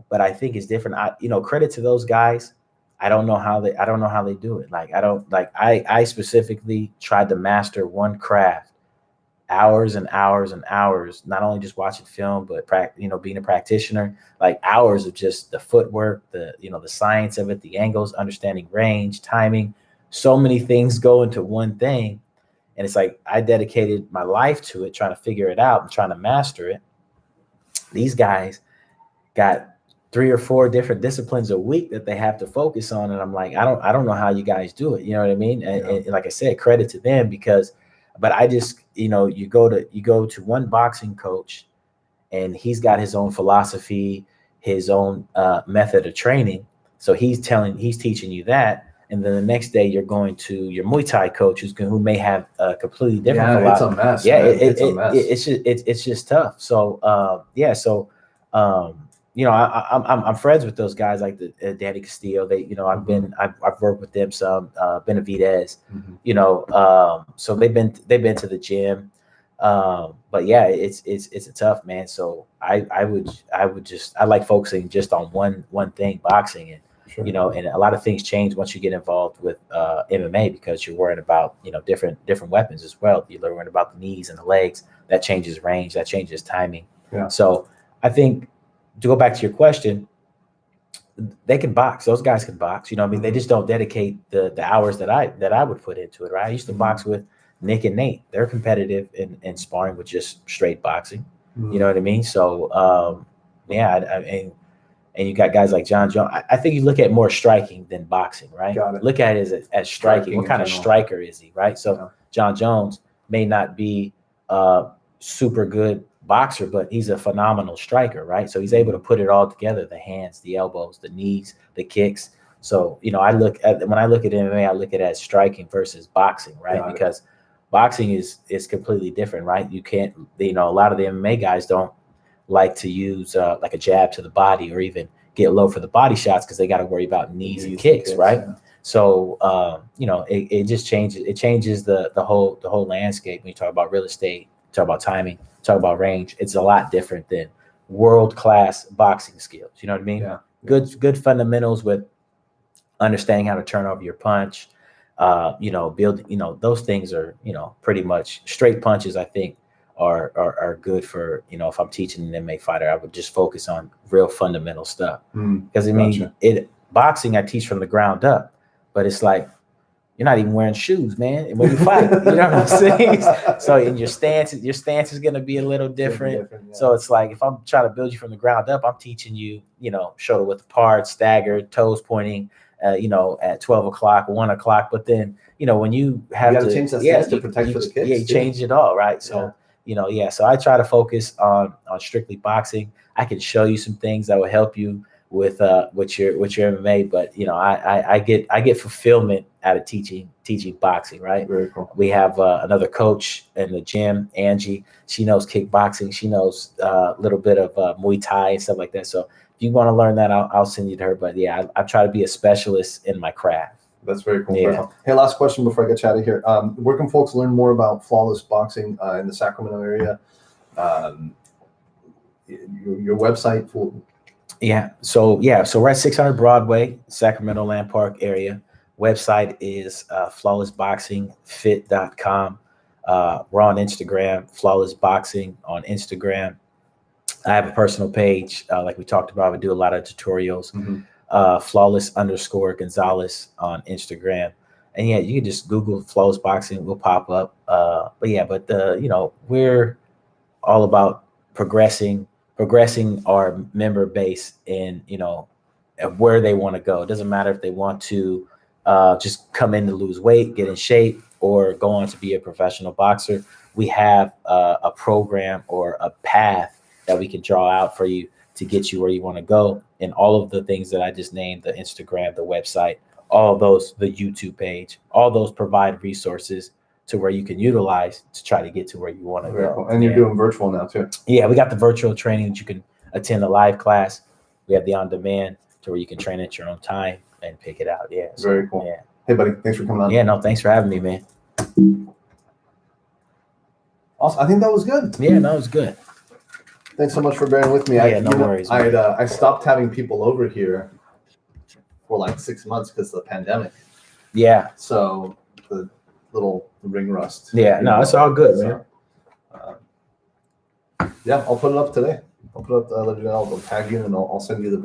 A: but I think it's different. You know, credit to those guys. I don't know how they do it. Like I specifically tried to master one craft, hours and hours and hours, not only just watching film, but being a practitioner, like hours of just the footwork, the science of it, the angles, understanding range, timing. So many things go into one thing. And it's like I dedicated my life to it, trying to figure it out and trying to master it. These guys got 3 or 4 different disciplines a week that they have to focus on. And I'm like, I don't know how you guys do it. You know what I mean? And like I said, credit to them but I just, you go to one boxing coach and he's got his own philosophy, his own method of training. So he's teaching you that. And then the next day you're going to your Muay Thai coach who may have a completely different philosophy.
B: It's a mess.
A: Yeah,
B: it's a mess.
A: It's just tough. So I'm friends with those guys like the Danny Castillo. I've worked with them some. Benavidez, so they've been to the gym. But yeah, it's a tough, man. So I like focusing just on one thing, boxing, and and a lot of things change once you get involved with MMA because you're worrying about different weapons as well. You're worrying about the knees and the legs. That changes range. That changes timing.
B: Yeah.
A: So I think to go back to your question, they can box. Those guys can box. You know what I mean? They just don't dedicate the hours that I would put into it. Right. I used to box with Nick and Nate. They're competitive in sparring with just straight boxing. You know what I mean? So and you got guys like John Jones. I think you look at more striking than boxing, right?
B: Got it.
A: Look at it as striking. What kind of striker is he, right? So John Jones may not be a super good boxer, but he's a phenomenal striker, right? So he's able to put it all together: the hands, the elbows, the knees, the kicks. So when I look at MMA, I look at it as striking versus boxing, right? Because boxing is completely different, right? You can't, a lot of the MMA guys don't like to use like a jab to the body or even get low for the body shots because they got to worry about knees and kicks, right? Yeah. So it just changes. It changes the whole landscape when you talk about real estate, talk about timing, talk about range. It's a lot different than world-class boxing skills. You know what I mean?
B: Yeah.
A: Good fundamentals with understanding how to turn over your punch. Build. Those things are pretty much straight punches. I think are good for if I'm teaching an MMA fighter, I would just focus on real fundamental stuff because boxing I teach from the ground up, but it's like you're not even wearing shoes, man, when you fight. You know what I'm saying? So in your stance is going to be a little different. Yeah. So it's like if I'm trying to build you from the ground up, I'm teaching you shoulder width apart, staggered, toes pointing, at 12 o'clock, 1 o'clock, but then when you have to
B: change that stance to protect for the kicks.
A: Yeah, you change it all, right? So so I try to focus on strictly boxing. I can show you some things that will help you with your MMA, but I get fulfillment out of teaching boxing, right?
B: Very cool.
A: We have another coach in the gym, Angie. She knows kickboxing. She knows a little bit of Muay Thai and stuff like that. So if you want to learn that, I'll send you to her. But yeah, I try to be a specialist in my craft.
B: That's very cool.
A: Yeah.
B: Very cool. Hey, last question before I get you out of here. Where can folks learn more about Flawless Boxing in the Sacramento area? Your website for.
A: So we're at 600 Broadway, Sacramento Land Park area. Website is flawlessboxingfit.com. We're on Instagram, Flawless Boxing on Instagram. I have a personal page, like we talked about. I do a lot of tutorials. Flawless_Gonzalez on Instagram. And yeah, you can just Google Flawless Boxing, will pop up. We're all about progressing our member base in, of where they want to go. It doesn't matter if they want to just come in to lose weight, get in shape, or go on to be a professional boxer. We have a program or a path that we can draw out for you to get you where you want to go. And all of the things that I just named, the Instagram, the website, all those, the YouTube page, all those provide resources to where you can utilize to try to get to where you want to go.
B: Cool. And you're doing virtual now too.
A: Yeah, we got the virtual training that you can attend a live class. We have the on-demand to where you can train at your own time and pick it out. Yeah. So,
B: very cool.
A: Yeah.
B: Hey, buddy, thanks for coming on.
A: Yeah, no, thanks for having me, man.
B: Awesome. I think that was good.
A: Yeah, no, it was good.
B: Thanks so much for bearing with me.
A: Yeah, no worries.
B: I stopped having people over here for like 6 months because of the pandemic.
A: Yeah.
B: So the little ring rust.
A: Yeah, no, it's all good, man.
B: Yeah, I'll put it up today. I'll put it up. I'll tag you and I'll send you the video.